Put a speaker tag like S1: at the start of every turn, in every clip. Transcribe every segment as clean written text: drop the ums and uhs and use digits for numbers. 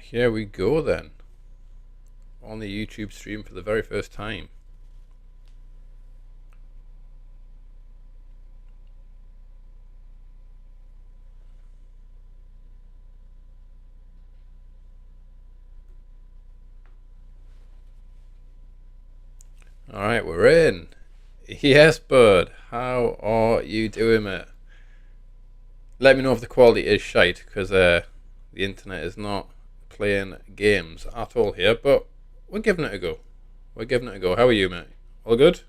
S1: Here we go then. On the YouTube stream for the very first time. Alright, we're in. Yes, bud. How are you doing, mate? Let me know if the quality is shite, because the internet is not playing games at all here, but we're giving it a go. How are you, mate? All good?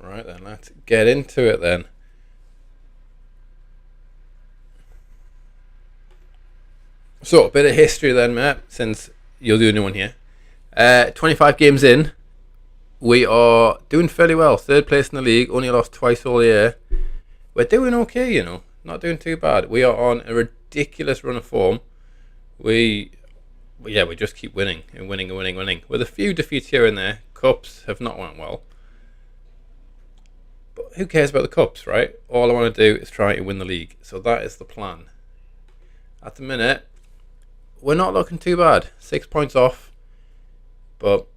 S1: Right then, let's get into it then. So, a bit of history then, mate, since you're the only one here. 25 games in, we are doing fairly well. Third place in the league, only lost twice all year. We're doing okay, you know, not doing too bad. We are on a ridiculous run of form. We just keep winning and winning. With a few defeats here and there. Cups have not went well. But who cares about the cups, right? All I want to do is try to win the league. So that is the plan. At the minute, we're not looking too bad. 6 points off. But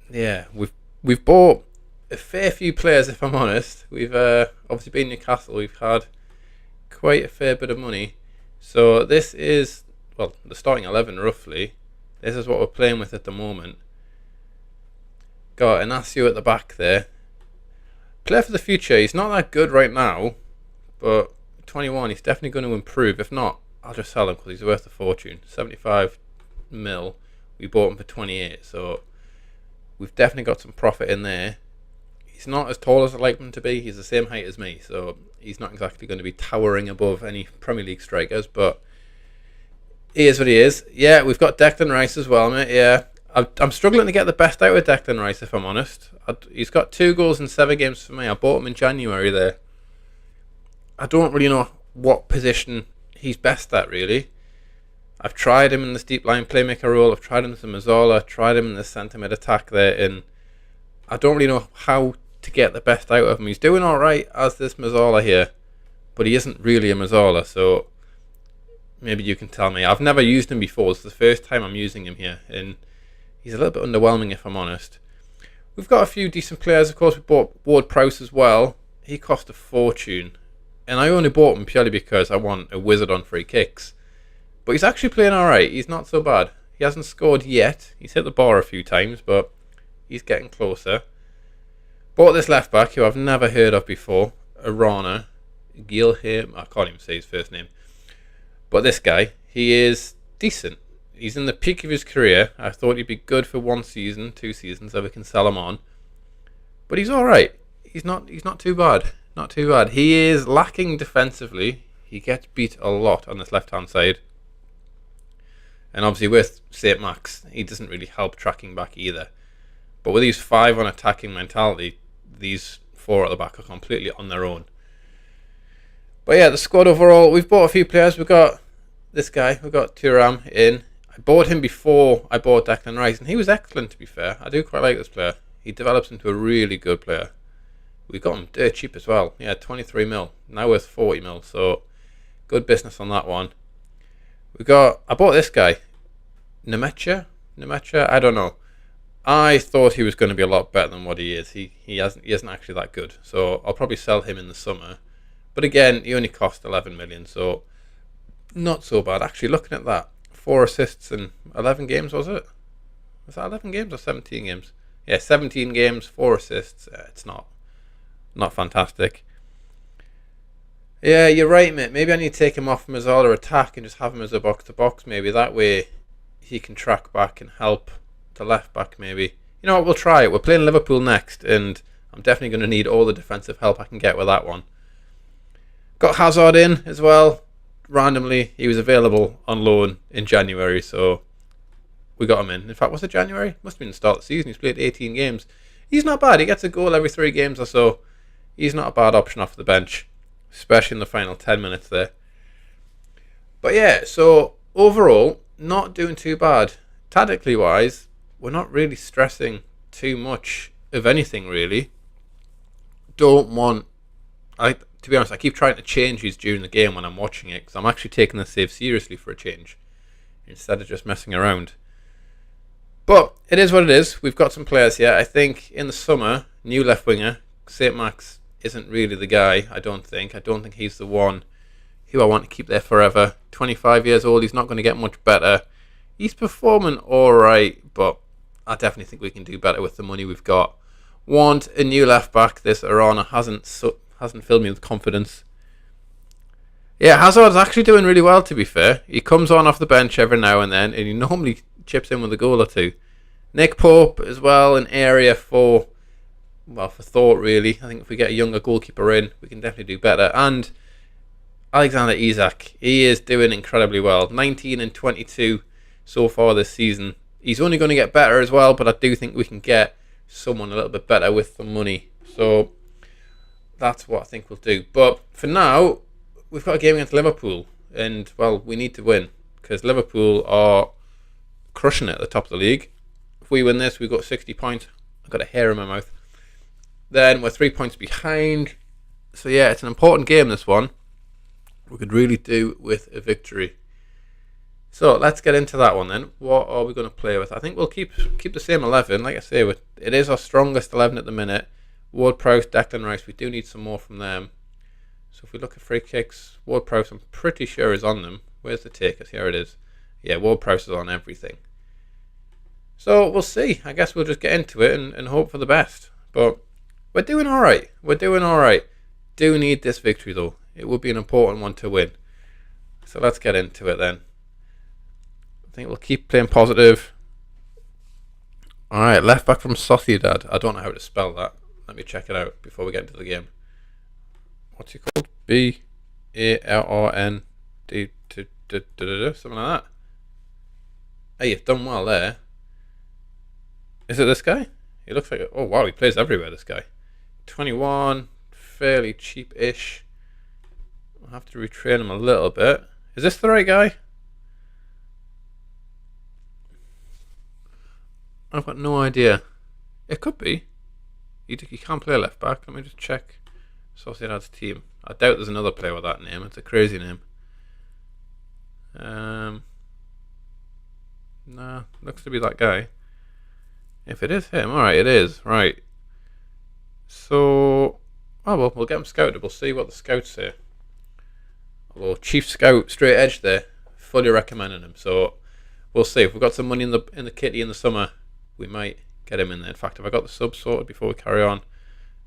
S1: yeah, we've bought a fair few players, if I'm honest. We've obviously been Newcastle. We've had quite a fair bit of money. So this is, well, the starting 11 roughly. This is what we're playing with at the moment. Got Inacio at the back there. Player for the future. He's not that good right now, but 21, he's definitely going to improve. If not, I'll just sell him because he's worth a fortune. 75 mil. We bought him for 28, so we've definitely got some profit in there. He's not as tall as I'd like him to be. He's the same height as me, so he's not exactly going to be towering above any Premier League strikers, but he is what he is. Yeah, we've got Declan Rice as well, mate. Yeah, I'm struggling to get the best out of Declan Rice, if I'm honest. He's got 2 goals in 7 games for me. I bought him in January there. I don't really know what position he's best at, really. I've tried him in this deep line playmaker role. I've tried him as a Mazzola. Tried him in the centre mid attack there. And I don't really know how to get the best out of him. He's doing all right as this Mazzola here, but he isn't really a Mazzola, so maybe you can tell me. I've never used him before. It's the first time I'm using him here, and he's a little bit underwhelming, if I'm honest. We've got a few decent players. Of course, we bought Ward-Prowse as well. He cost a fortune, and I only bought him purely because I want a wizard on free kicks. But he's actually playing all right. He's not so bad. He hasn't scored yet. He's hit the bar a few times, but he's getting closer. Bought this left back who I've never heard of before, Arana Gilham. I can't even say his first name. But this guy, he is decent. He's in the peak of his career. I thought he'd be good for 1 season, 2 seasons, so we can sell him on. But he's all right. He's not too bad. Not too bad. He is lacking defensively. He gets beat a lot on this left-hand side. And obviously with St. Max, he doesn't really help tracking back either. But with these 5 on attacking mentality, these 4 at the back are completely on their own. But yeah, the squad overall, we've bought a few players. We've got this guy. We've got Thuram in. I bought him before I bought Declan Rice, and he was excellent, to be fair. I do quite like this player. He develops into a really good player. We got him dirt cheap as well. Yeah, 23 mil. Now worth 40 mil, so good business on that one. I bought this guy. Nemecha? I don't know. I thought he was going to be a lot better than what he is. He isn't actually that good, so I'll probably sell him in the summer. But again, he only cost 11 million, so not so bad. Actually, looking at that, 4 assists in 11 games, was it? Was that 11 games or 17 games? Yeah, 17 games, 4 assists. It's not fantastic. Yeah, you're right, mate. Maybe I need to take him off Mazzola attack and just have him as a box-to-box, maybe. That way he can track back and help the left-back, maybe. You know what, we'll try it. We're playing Liverpool next, and I'm definitely going to need all the defensive help I can get with that one. Got Hazard in as well. Randomly, he was available on loan in January, so we got him in. In fact, was it January? Must have been the start of the season. He's played 18 games. He's not bad. He gets a goal every 3 games or so. He's not a bad option off the bench, especially in the final 10 minutes there. But yeah, so overall, not doing too bad. Tactically wise, we're not really stressing too much of anything really. Don't want... to be honest, I keep trying to change these during the game when I'm watching it, because I'm actually taking the save seriously for a change, instead of just messing around. But it is what it is. We've got some players here. I think in the summer, new left winger, St. Max isn't really the guy, I don't think. I don't think he's the one who I want to keep there forever. 25 years old, he's not going to get much better. He's performing alright, but I definitely think we can do better with the money we've got. Want a new left back. This Arana hasn't filled me with confidence. Yeah, Hazard's actually doing really well, to be fair. He comes on off the bench every now and then, and he normally chips in with a goal or two. Nick Pope as well, an area for thought really. I think if we get a younger goalkeeper in, we can definitely do better. And Alexander Isak, he is doing incredibly well. 19 and 22 so far this season. He's only going to get better as well, but I do think we can get someone a little bit better with the money. So that's what I think we'll do. But for now, we've got a game against Liverpool, and well, we need to win because Liverpool are crushing it at the top of the league. If we win this, we've got 60 points. I've got a hair in my mouth. Then we're 3 points behind. So yeah, it's an important game, this one. We could really do with a victory. So let's get into that one then. What are we going to play with? I think we'll keep the same 11. Like I say, it is our strongest 11 at the minute. Ward-Prowse, Declan Rice, we do need some more from them. So if we look at free kicks, Ward-Prowse I'm pretty sure is on them. Where's the takers? Here it is. Yeah, Ward-Prowse is on everything. So we'll see. I guess we'll just get into it and hope for the best. But we're doing alright. Do need this victory though. It would be an important one to win. So let's get into it then. I think we'll keep playing positive. Alright, left back from Sociedad. I don't know how to spell that. Let me check it out before we get into the game. What's he called? Barrnd. Something like that. Hey, you've done well there. Is it this guy? He looks like it. Oh wow, he plays everywhere, this guy. 21, fairly cheap-ish. I'll have to retrain him a little bit. Is this the right guy? I've got no idea. It could be. He can't play left back. Let me just check Sociedad's team. I doubt there's another player with that name. It's a crazy name. Nah, looks to be that guy. If it is him, alright, it is. Right. So, we'll get him scouted. We'll see what the scouts say. Although Chief Scout, straight edge there, fully recommending him. So, we'll see. If we've got some money in the kitty in the summer, we might get him in there. In fact, have I got the subs sorted before we carry on?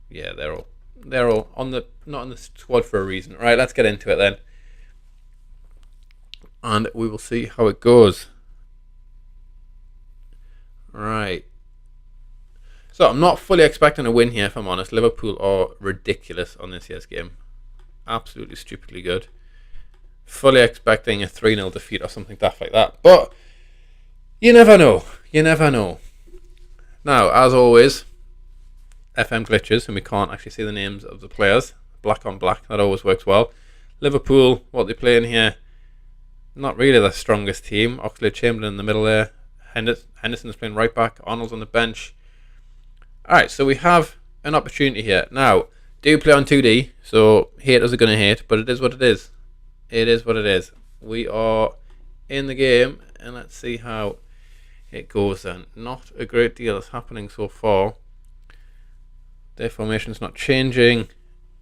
S1: Yeah, they're all not on the squad for a reason. Right, let's get into it then. And we will see how it goes. Right. So I'm not fully expecting a win here, if I'm honest. Liverpool are ridiculous on this year's game. Absolutely stupidly good. Fully expecting a 3-0 defeat or something daft like that. But you never know. Now, as always, FM glitches, and we can't actually see the names of the players. Black on black, that always works well. Liverpool, what they're playing here, not really the strongest team. Oxlade-Chamberlain in the middle there. Henderson is playing right back. Arnold's on the bench. Alright, so we have an opportunity here. Now, do play on 2D, so haters are going to hate, but it is what it is. It is what it is. We are in the game, and let's see how it goes then. Not a great deal is happening so far. Their formation's not changing.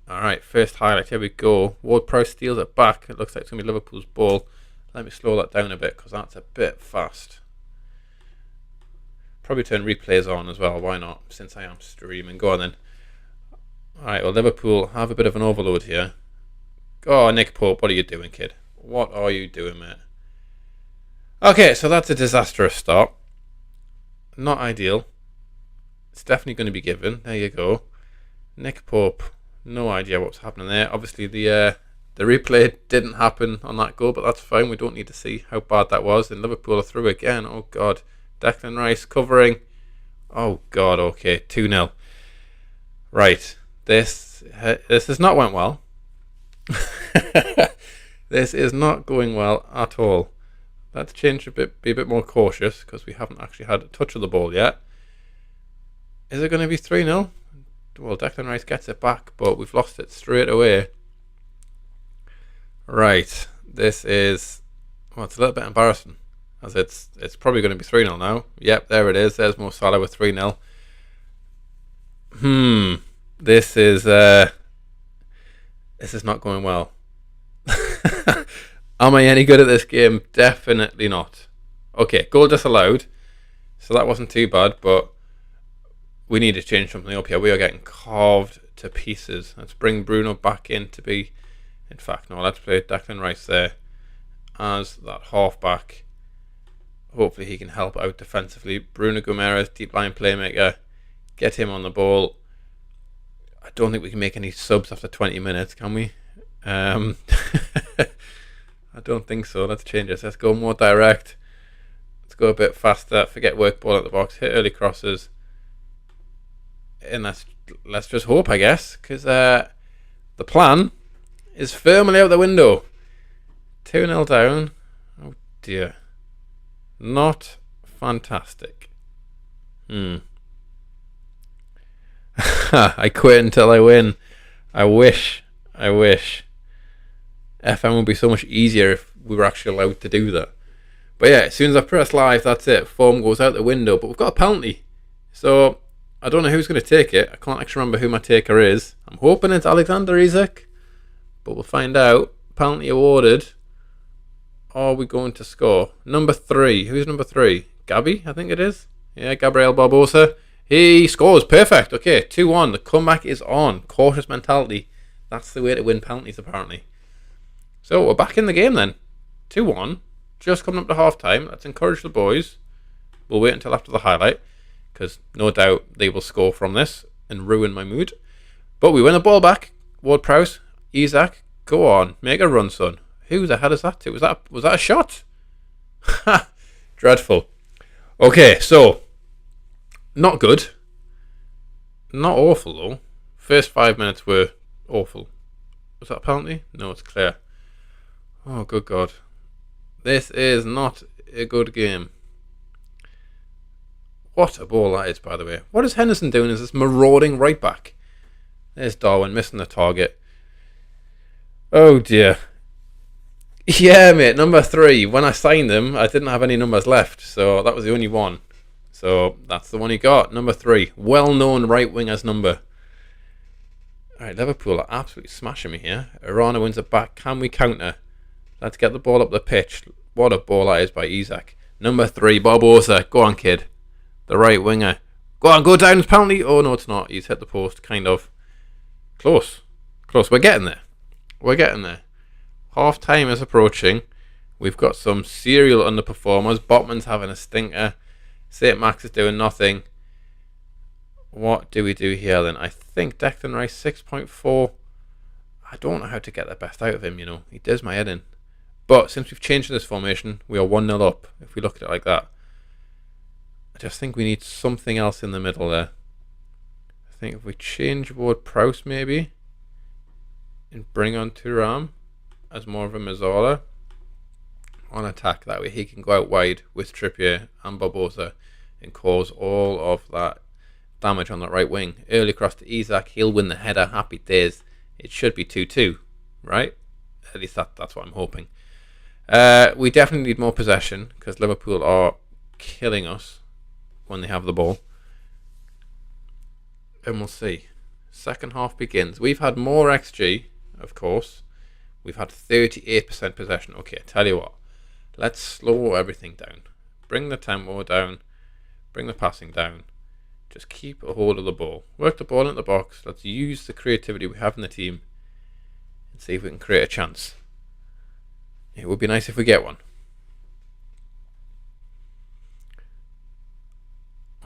S1: Alright, first highlight, here we go. Ward-Prowse steals it back. It looks like it's going to be Liverpool's ball. Let me slow that down a bit, because that's a bit fast. Probably turn replays on as well, why not, since I am streaming. Go on then. Alright, well, Liverpool have a bit of an overload here. Oh, Nick Pope, what are you doing, kid? What are you doing, mate? Okay, so that's a disastrous start. Not ideal. It's definitely going to be given. There you go. Nick Pope, no idea what's happening there. Obviously, the replay didn't happen on that goal, but that's fine. We don't need to see how bad that was. And Liverpool are through again. Oh, God. Declan Rice covering. Oh, God. Okay, 2-0. Right. This has not went well. This is not going well at all. Let's change be a bit more cautious because we haven't actually had a touch of the ball yet. Is it going to be 3-0? Well, Declan Rice gets it back, but we've lost it straight away. Right, this is... Well, it's a little bit embarrassing, as it's probably going to be 3-0 now. Yep, there it is. There's Mo Salah with 3-0. This is not going well. Am I any good at this game? Definitely not. Okay, goal disallowed. So that wasn't too bad, but we need to change something up here. We are getting carved to pieces. Let's bring Bruno back in to be... In fact, no, let's play Declan Rice there as that half-back. Hopefully he can help out defensively. Bruno Guimaraes, deep line playmaker. Get him on the ball. I don't think we can make any subs after 20 minutes, can we? I don't think so. Let's change this. Let's go more direct. Let's go a bit faster. Forget work ball at the box. Hit early crosses. And let's just hope, I guess, because the plan is firmly out the window. 2-0 down. Oh dear. Not fantastic. I quit until I win. I wish. FM would be so much easier if we were actually allowed to do that. But yeah, as soon as I press live, that's it. Form goes out the window. But we've got a penalty. So I don't know who's going to take it. I can't actually remember who my taker is. I'm hoping it's Alexander Isak. But we'll find out. Penalty awarded. Are we going to score? Number 3. Who's number 3? Gabby, I think it is. Yeah, Gabriel Barbosa. He scores. Perfect. Okay, 2-1. The comeback is on. Cautious mentality. That's the way to win penalties, apparently. So we're back in the game then. 2-1. Just coming up to half time. Let's encourage the boys. We'll wait until after the highlight, because no doubt they will score from this and ruin my mood. But we win the ball back. Ward-Prowse, Isak, go on, make a run, son. Who the hell is that to? Was that a shot? Ha! Dreadful. Okay, so not good. Not awful though. First 5 minutes were awful. Was that a penalty? No, it's clear. Oh, good God. This is not a good game. What a ball that is, by the way. What is Henderson doing as this marauding right back? There's Darwin missing the target. Oh dear. Yeah, mate, number 3. When I signed him, I didn't have any numbers left, so that was the only one. So that's the one he got, number 3. Well-known right winger's number. Alright, Liverpool are absolutely smashing me here. Arana wins it back. Can we counter? Let's get the ball up the pitch. What a ball that is by Isak. Number 3, Barbosa. Go on, kid. The right winger. Go on, go down. It's penalty. Oh, no, it's not. He's hit the post, kind of. Close. We're getting there. Half time is approaching. We've got some serial underperformers. Botman's having a stinker. St. Max is doing nothing. What do we do here then? I think Declan Rice 6.4. I don't know how to get the best out of him, you know. He does my head in. But since we've changed this formation, we are 1-0 up, if we look at it like that. I just think we need something else in the middle there. I think if we change Ward-Prowse maybe, and bring on Thuram as more of a Mazzola on attack, that way he can go out wide with Trippier and Barbosa and cause all of that damage on that right wing. Early cross to Isak, he'll win the header. Happy days. It should be 2-2, right? At least that's what I'm hoping. We definitely need more possession because Liverpool are killing us when they have the ball. And we'll see. Second half begins. We've had more XG, of course. We've had 38% possession. Okay, tell you what. Let's slow everything down. Bring the tempo down. Bring the passing down. Just keep a hold of the ball. Work the ball into the box. Let's use the creativity we have in the team and see if we can create a chance. It would be nice if we get one.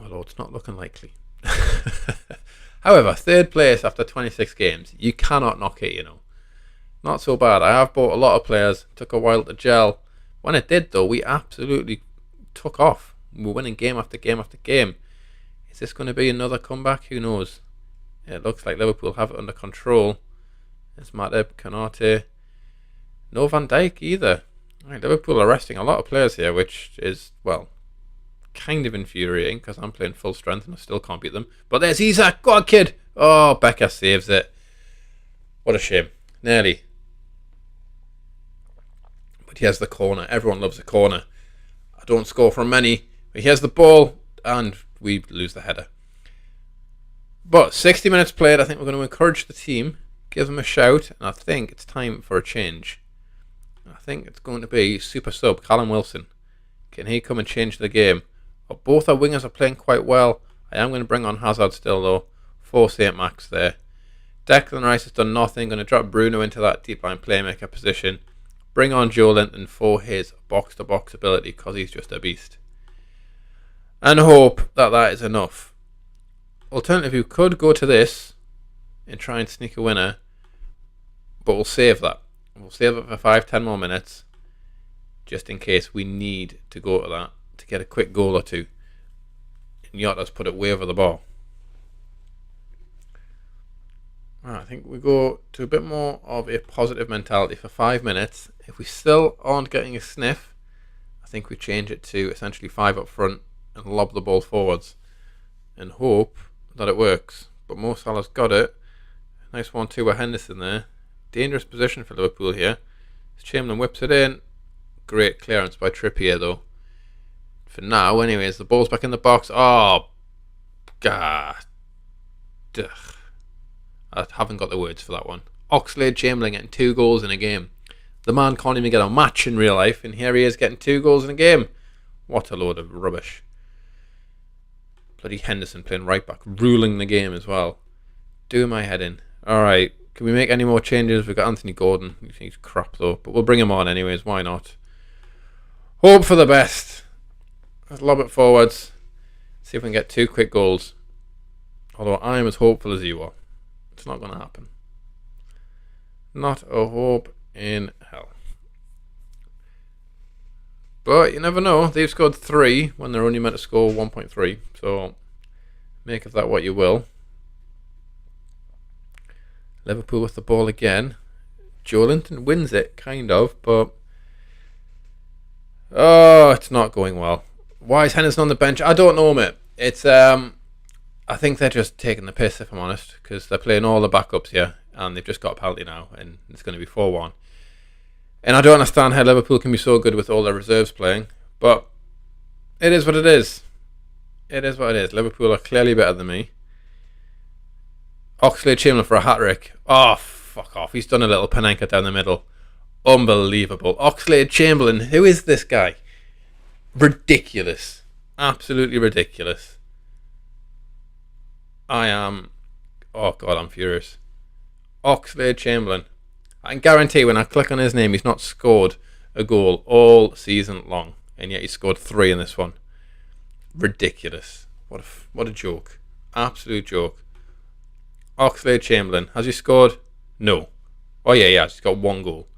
S1: Although it's not looking likely. However, 3rd place after 26 games. You cannot knock it, you know. Not so bad. I have bought a lot of players. Took a while to gel. When it did, though, we absolutely took off. We were winning game after game after game. Is this going to be another comeback? Who knows? It looks like Liverpool have it under control. It's Matip, Kanate. No Van Dijk either. Right, Liverpool are resting a lot of players here, which is, well, kind of infuriating because I'm playing full strength and I still can't beat them. But there's Isak. Go on, kid. Oh, Becker saves it. What a shame. Nearly. But here's the corner. Everyone loves a corner. I don't score from many. But here's the ball and we lose the header. But 60 minutes played. I think we're going to encourage the team, give them a shout, and I think it's time for a change. I think it's going to be super sub Callum Wilson. Can he come and change the game? Well, both our wingers are playing quite well. I am going to bring on Hazard still though. 4 St. Max there. Declan Rice has done nothing. Going to drop Bruno into that deep line playmaker position. Bring on Joe Linton for his box-to-box ability because he's just a beast. And hope that that is enough. Alternatively, we could go to this and try and sneak a winner. But we'll save that. We'll save it for 5-10 more minutes. Just in case we need to go to that to get a quick goal or two. And Yotta's put it way over the bar. Right, I think we go to a bit more of a positive mentality for 5 minutes. If we still aren't getting a sniff, I think we change it to essentially 5 up front and lob the ball forwards and hope that it works. But Mo Salah's got it. Nice 1-2 with Henderson there. Dangerous position for Liverpool here. Chamberlain whips it in. Great clearance by Trippier though. For now, anyways, the ball's back in the box. Oh, God. Ugh. I haven't got the words for that one. Oxlade-Chamberlain getting 2 goals in a game. The man can't even get a match in real life, and here he is getting 2 goals in a game. What a load of rubbish. Bloody Henderson playing right back, ruling the game as well. Doing my head in. Alright, can we make any more changes? We've got Anthony Gordon. He's crap though, but we'll bring him on anyways, why not? Hope for the best. Let's lob it forwards. See if we can get 2 quick goals. Although I'm as hopeful as you are. It's not going to happen. Not a hope in hell. But you never know. They've scored 3 when they're only meant to score 1.3. So make of that what you will. Liverpool with the ball again. Joe Linton wins it, kind of, but oh, it's not going well. Why is Henderson on the bench? I don't know, mate. It's I think they're just taking the piss, if I'm honest, because they're playing all the backups here, and they've just got a penalty now, and it's going to be 4-1. And I don't understand how Liverpool can be so good with all their reserves playing, but it is what it is. It is what it is. Liverpool are clearly better than me. Oxlade-Chamberlain for a hat-trick. Oh, fuck off. He's done a little Panenka down the middle. Unbelievable. Oxlade-Chamberlain, who is this guy? Ridiculous. Absolutely ridiculous. Oh God, I'm furious. Oxlade-Chamberlain. I can guarantee when I click on his name, he's not scored a goal all season long, and yet he scored 3 in this one. Ridiculous. What a joke. Absolute joke. Oxlade-Chamberlain, has he scored? No. Oh yeah, he has. He's got 1 goal,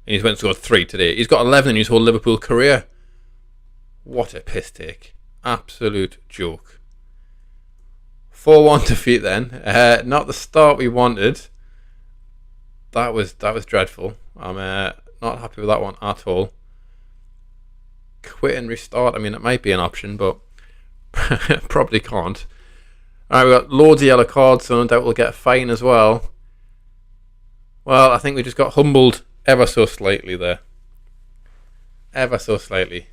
S1: and he's went and scored 3 today. He's got 11 in his whole Liverpool career. What a piss take. Absolute joke. 4-1 defeat then. Not the start we wanted. That was dreadful. I'm not happy with that one at all. Quit and restart. I mean, it might be an option, but probably can't. Alright, we've got loads of yellow cards, so no doubt we'll get a fine as well. Well, I think we just got humbled ever so slightly there. Ever so slightly.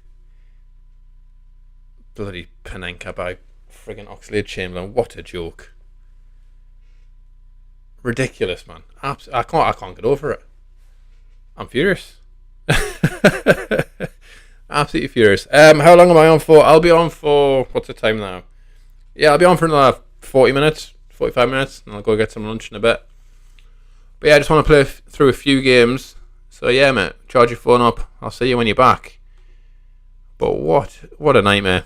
S1: Bloody Panenka by friggin' Oxlade-Chamberlain. What a joke. Ridiculous, man. I can't get over it. I'm furious. Absolutely furious. How long am I on for? I'll be on for, what's the time now? Yeah, I'll be on for another 40 minutes, 45 minutes, and I'll go get some lunch in a bit. But yeah, I just want to play through a few games. So yeah, mate, charge your phone up. I'll see you when you're back. But what a nightmare.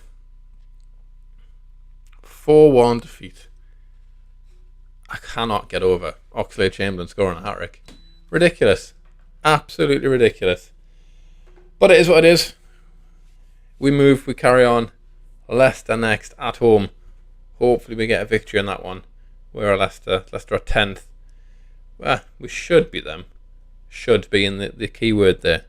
S1: 4-1 defeat. I cannot get over Oxlade-Chamberlain scoring a hat-trick. Ridiculous. Absolutely ridiculous. But it is what it is. We move, we carry on. Leicester next at home. Hopefully we get a victory in that one. We're Leicester. Leicester are 10th. Well, we should beat them. Should be in the key word there.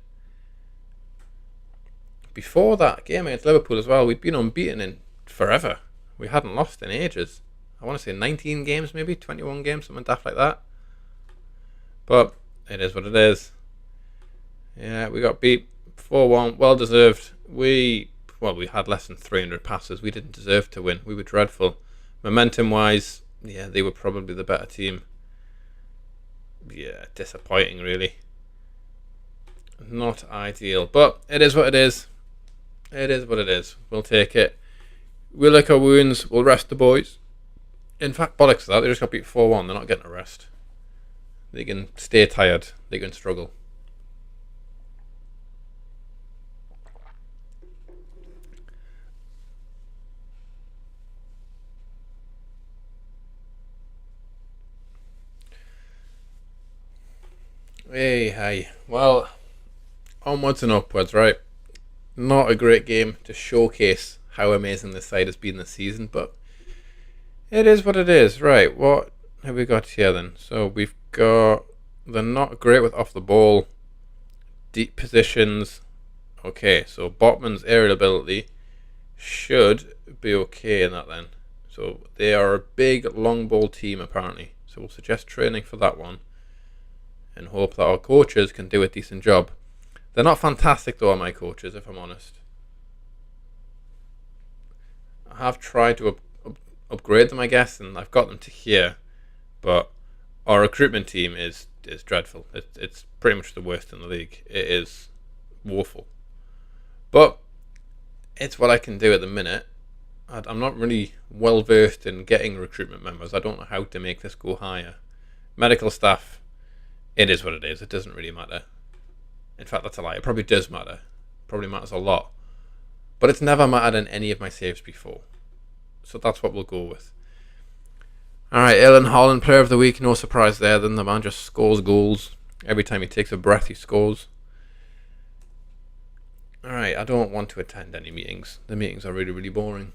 S1: Before that game against Liverpool as well, we'd been unbeaten in forever. We hadn't lost in ages. I want to say 19 games, maybe 21 games, something daft like that. But it is what it is. Yeah, we got beat 4-1, well deserved. We had less than 300 passes. We didn't deserve to win. We were dreadful. Momentum wise, yeah, they were probably the better team. Yeah, disappointing really. Not ideal, but it is what it is. It is what it is. We'll take it. We'll lick our wounds. We'll rest the boys. In fact, bollocks to that. They just got beat 4-1. They're not getting a rest. They can stay tired. They can struggle. Hey. Well, onwards and upwards, right? Not a great game to showcase how amazing this side has been this season, but it is what it is. Right, what have we got here then? So we've got, they're not great with off the ball, deep positions. Okay, so Botman's aerial ability should be okay in that then. So they are a big long ball team apparently. So we'll suggest training for that one and hope that our coaches can do a decent job. They're not fantastic though, my coaches, if I'm honest. I have tried to upgrade them, I guess, and I've got them to here, but our recruitment team is dreadful. It's pretty much the worst in the league. It is woeful. But it's what I can do at the minute. I'm not really well versed in getting recruitment members. I don't know how to make this go higher. Medical staff, it is what it is. It doesn't really matter. In fact, that's a lie. It probably does matter. It probably matters a lot. But it's never mattered in any of my saves before. So that's what we'll go with. Alright, Erling Haaland, player of the week. No surprise there. Then the man just scores goals. Every time he takes a breath, he scores. Alright, I don't want to attend any meetings. The meetings are really, really boring.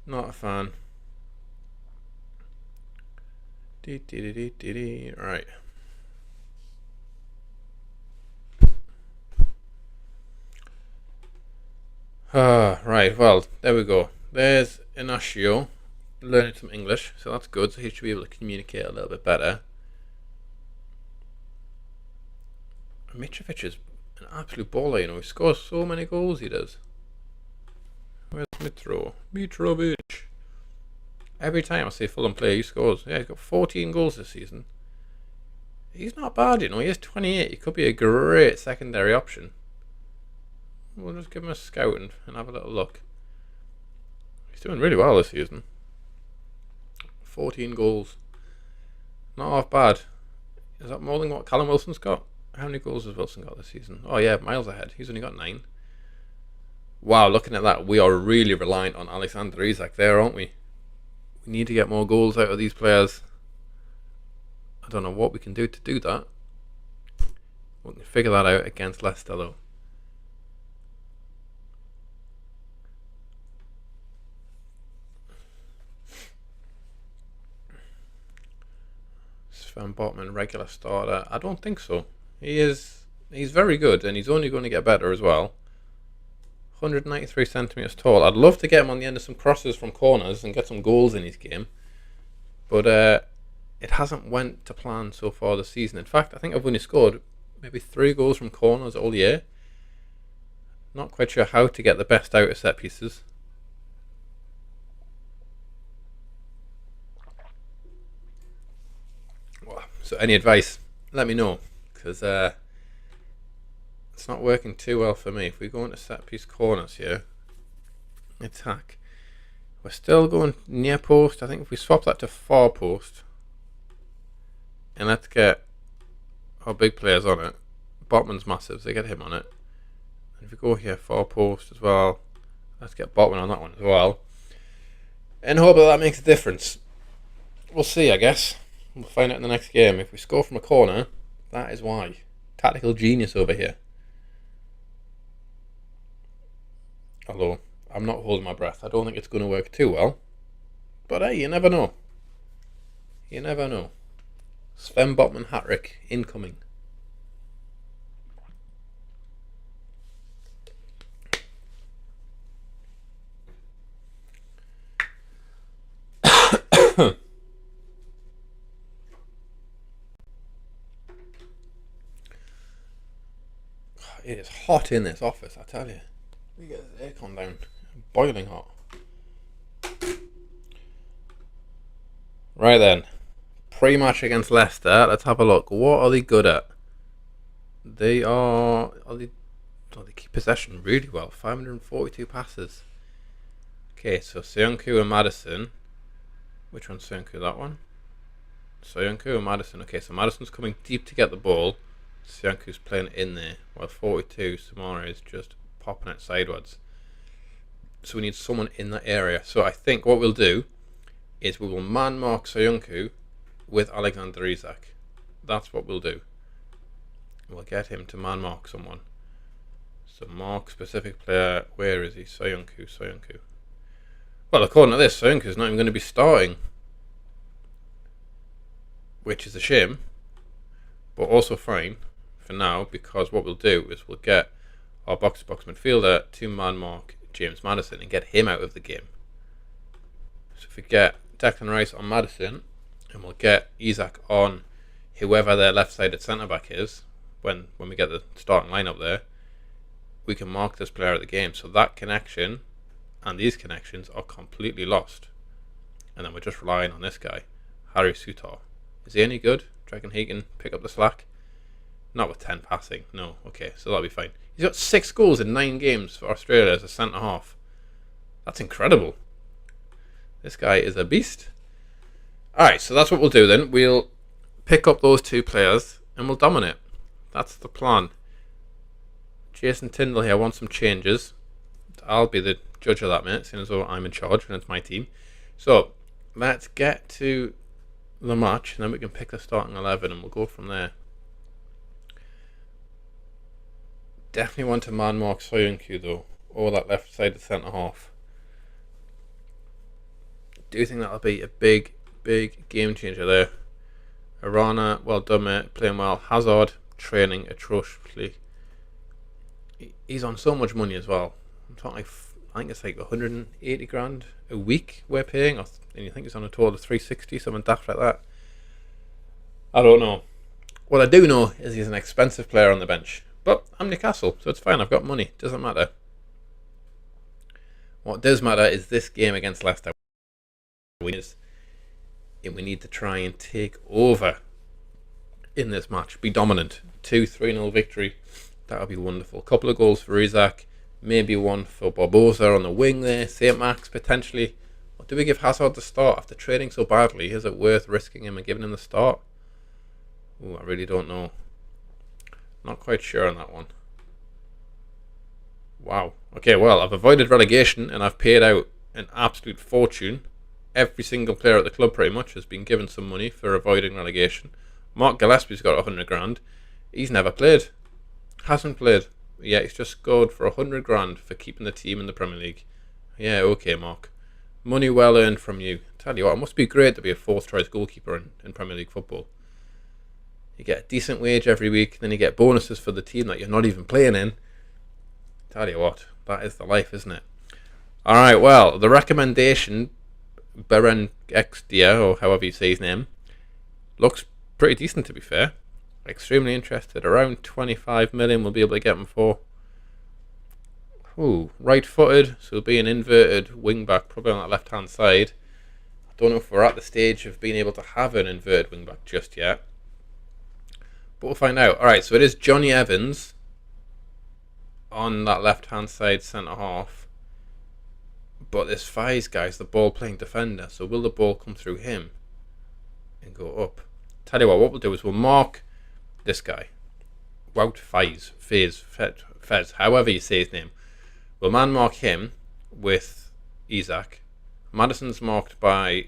S1: Not a fan. Right. Right, well, there we go. There's Inacio learning some English, so that's good. So he should be able to communicate a little bit better. Mitrovic is an absolute baller, you know. He scores so many goals, he does. Where's Mitrovic. Every time I see Fulham play, he scores. Yeah, he's got 14 goals this season. He's not bad, you know. He is 28. He could be a great secondary option. We'll just give him a scout and have a little look. He's doing really well this season. 14 goals. Not half bad. Is that more than what Callum Wilson's got? How many goals has Wilson got this season? Oh yeah, miles ahead. He's only got 9. Wow, looking at that, we are really reliant on Alexander Isak there, aren't we? We need to get more goals out of these players. I don't know what we can do to do that. We can figure that out against Leicester though. Sven Botman, regular starter? I don't think so. He's very good, and he's only going to get better as well. 193 centimeters tall. I'd love to get him on the end of some crosses from corners and get some goals in his game, but it hasn't went to plan so far this season. In fact, I think I've only scored maybe 3 goals from corners all year. Not quite sure how to get the best out of set pieces. So any advice, let me know, because it's not working too well for me. If we go into set piece corners here, attack, we're still going near post. I think if we swap that to far post, and let's get our big players on it. Botman's massive, so they get him on it. And if we go here, far post as well, let's get Botman on that one as well, and hope that makes a difference. We'll see, I guess. We'll find out in the next game. If we score from a corner, that is why. Tactical genius over here. Although, I'm not holding my breath. I don't think it's going to work too well. But hey, you never know. You never know. Sven Botman hat-trick incoming. hot in this office, I tell you. We get the aircon down, boiling hot. Right then, pre-match against Leicester. Let's have a look. What are they good at? They keep possession really well. 542 passes. Okay, so Soyuncu and Maddison. Which one's Soyuncu? That one? Soyuncu and Maddison. Okay, so Maddison's coming deep to get the ball. Soyuncu's playing in there. While 42, Samara is just popping it sideways. So we need someone in that area. So I think what we'll do is we will man mark Soyuncu with Alexander Isak. That's what we'll do. We'll get him to man mark someone. So mark specific player. Where is he? Soyuncu. Well, according to this, Soyuncu's not even going to be starting, which is a shame, but also fine for now, because what we'll do is we'll get our box-to-box midfielder to man mark James Maddison and get him out of the game. So if we get Declan Rice on Maddison, and we'll get Isak on whoever their left-sided centre-back is, when we get the starting lineup there, we can mark this player at the game. So that connection and these connections are completely lost. And then we're just relying on this guy, Harry Sutar. Is he any good? Do you reckon he can pick up the slack? Not with 10 passing, no. Okay, so that'll be fine. He's got 6 goals in 9 games for Australia as a centre-half. That's incredible. This guy is a beast. Alright, so that's what we'll do then. We'll pick up those 2 players and we'll dominate. That's the plan. Jason Tyndall here wants some changes. I'll be the judge of that, mate, seeing as though I'm in charge and it's my team. So, let's get to the match and then we can pick the starting 11 and we'll go from there. Definitely want to man mark Soyuncu though, or that left sided centre half. Do you think that'll be a big game changer there? Arana, well done mate, playing well. Hazard, training atrociously. He's on so much money as well. I'm talking like, I think it's like 180 grand a week we're paying, and you think it's on a total of 360, something daft like that. I don't know. What I do know is he's an expensive player on the bench. But I'm Newcastle, so it's fine. I've got money. Doesn't matter. What does matter is this game against Leicester. We need to try and take over in this match. Be dominant. 2-3-0 victory. That would be wonderful. A couple of goals for Isak. Maybe one for Barbosa on the wing there. St. Max potentially. Or do we give Hazard the start after trading so badly? Is it worth risking him and giving him the start? Ooh, I really don't know. Not quite sure on that one. Wow. Okay, well, I've avoided relegation and I've paid out an absolute fortune. Every single player at the club pretty much has been given some money for avoiding relegation. Mark Gillespie's got 100 grand. He's never played. Hasn't played. Yeah, he's just scored for 100 grand for keeping the team in the Premier League. Yeah, okay, Mark. Money well earned from you. Tell you what, it must be great to be a 4th choice goalkeeper in Premier League football. You get a decent wage every week, then you get bonuses for the team that you're not even playing in. Tell you what, that is the life, isn't it? Alright, well, the recommendation, Beren Exdia, or however you say his name, looks pretty decent to be fair. Extremely interested. Around 25 million we'll be able to get him for. Ooh, right-footed, so he'll be an inverted wing-back, probably on that left-hand side. I don't know if we're at the stage of being able to have an inverted wing-back just yet. But we'll find out. Alright, so it is Johnny Evans on that left-hand side centre-half. But this Fies guy's the ball-playing defender, so will the ball come through him and go up? Tell you what we'll do is we'll mark this guy. Wout Fez, however you say his name. We'll man-mark him with Isak. Maddison's marked by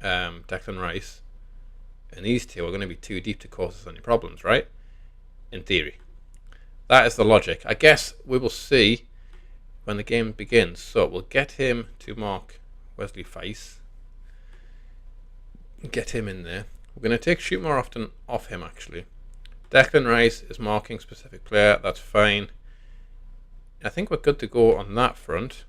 S1: Declan Rice. And these two are going to be too deep to cause us any problems, right? In theory. That is the logic. I guess we will see when the game begins. So we'll get him to mark Wesley Fies. Get him in there. We're going to take shoot more often off him, actually. Declan Rice is marking specific player. That's fine. I think we're good to go on that front.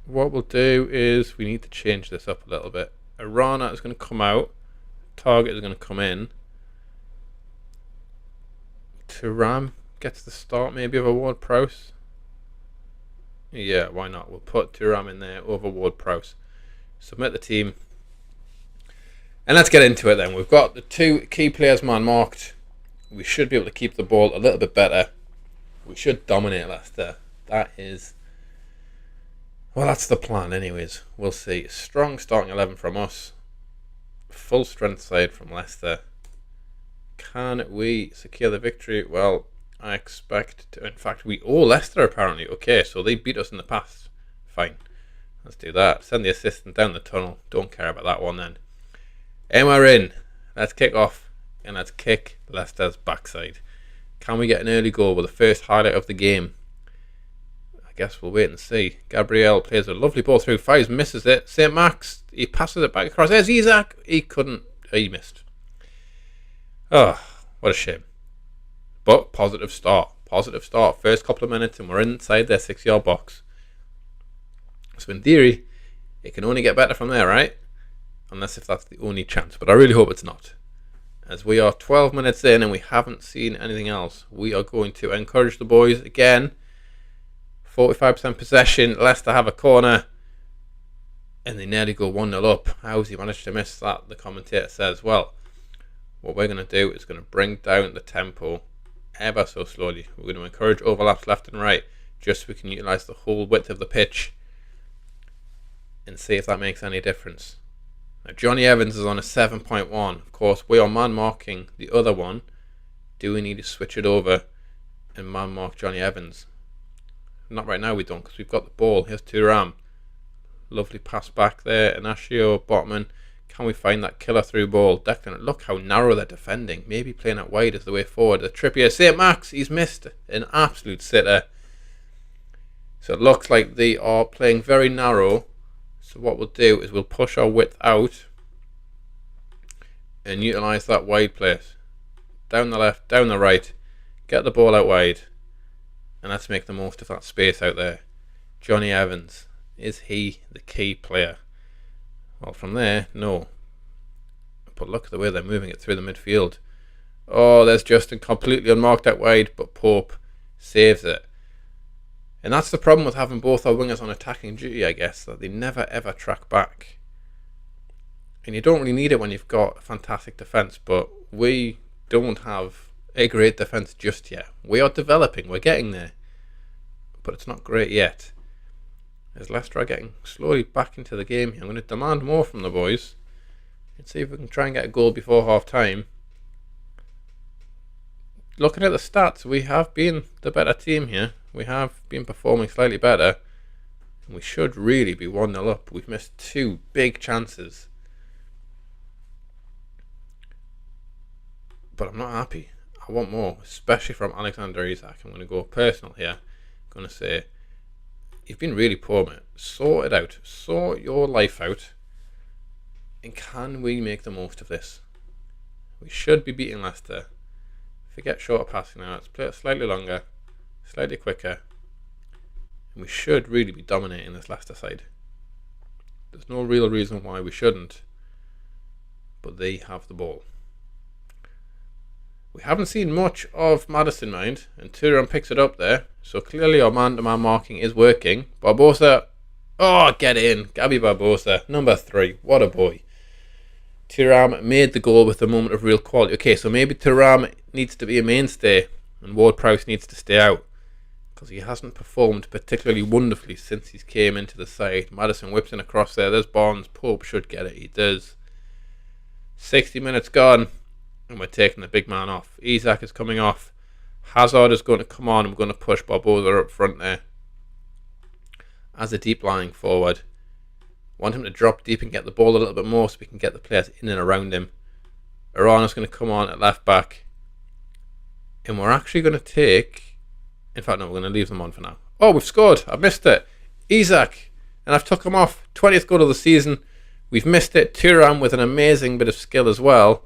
S1: What we'll do is we need to change this up a little bit. Arana is going to come out. Target is going to come in. Turam gets the start maybe of a Ward-Prowse. Yeah, why not? We'll put Thuram in there over Ward-Prowse. Submit the team. And let's get into it then. We've got the 2 key players man-marked. We should be able to keep the ball a little bit better. We should dominate Leicester. That is... Well, that's the plan anyways. We'll see. Strong starting 11 from us. Full strength side from Leicester. Can we secure the victory? Well, I expect to. In fact, we owe Leicester apparently. Okay, so they beat us in the past. Fine. Let's do that. Send the assistant down the tunnel. Don't care about that one then. And we're in. Let's kick off and let's kick Leicester's backside. Can we get an early goal with the first highlight of the game? I guess we'll wait and see. Gabriel plays a lovely ball through. Fires, misses it. St. Max, he passes it back across. There's Isaac. He couldn't. He missed. Oh, what a shame. But positive start. Positive start. First couple of minutes and we're inside their 6-yard box. So in theory, it can only get better from there, right? Unless if that's the only chance. But I really hope it's not. As we are 12 minutes in and we haven't seen anything else, we are going to encourage the boys again. 45% possession. Leicester have a corner. And they nearly go 1-0 up. How has he managed to miss that? The commentator says, well, what we're going to do is going to bring down the tempo ever so slowly. We're going to encourage overlaps left and right just so we can utilise the whole width of the pitch and see if that makes any difference. Now, Johnny Evans is on a 7.1. Of course, we are man marking the other one. Do we need to switch it over and man mark Johnny Evans? Not right now we don't, because we've got the ball. Here's Thuram. Lovely pass back there. Inacio, Botman. Can we find that killer through ball? Declan, look how narrow they're defending. Maybe playing out wide is the way forward. The Trippier, St. Max, he's missed an absolute sitter. So it looks like they are playing very narrow. So what we'll do is we'll push our width out and utilise that wide place. Down the left, down the right. Get the ball out wide. And let's make the most of that space out there. Johnny Evans, is he the key player? Well, from there, no. But look at the way they're moving it through the midfield. Oh, there's Justin completely unmarked out wide, but Pope saves it. And that's the problem with having both our wingers on attacking duty, I guess, that they never ever track back. And you don't really need it when you've got a fantastic defence, but we don't have a great defence just yet. We are developing, we're getting there. But it's not great yet. As Leicester are getting slowly back into the game here, I'm going to demand more from the boys. Let's see if we can try and get a goal before half time. Looking at the stats, we have been the better team here. We have been performing slightly better. And we should really be 1-0 up. We've missed 2 big chances. But I'm not happy. I want more, especially from Alexander Isak. I'm going to go personal here. I'm going to say, you've been really poor, mate. Sort it out. Sort your life out. And can we make the most of this? We should be beating Leicester. Forget shorter passing now. Let's play it slightly longer, slightly quicker. And we should really be dominating this Leicester side. There's no real reason why we shouldn't. But they have the ball. We haven't seen much of Maddison, mind. And Thuram picks it up there. So clearly our man-to-man marking is working. Barbosa. Oh, get in. Gabby Barbosa. Number 3. What a boy. Thuram made the goal with a moment of real quality. Okay, so maybe Thuram needs to be a mainstay and Ward-Prowse needs to stay out because he hasn't performed particularly wonderfully since he came into the side. Maddison whips in across there. There's Barnes. Pope should get it. He does. 60 minutes gone and we're taking the big man off. Isak is coming off. Hazard is going to come on and we're going to push Barbosa up front there as a deep lying forward. Want him to drop deep and get the ball a little bit more so we can get the players in and around him. Arana's going to come on at left back. And we're actually going to take... In fact, no, we're going to leave them on for now. Oh, we've scored. I've missed it. Isak. And I've took him off. 20th goal of the season. We've missed it. Thuram with an amazing bit of skill as well.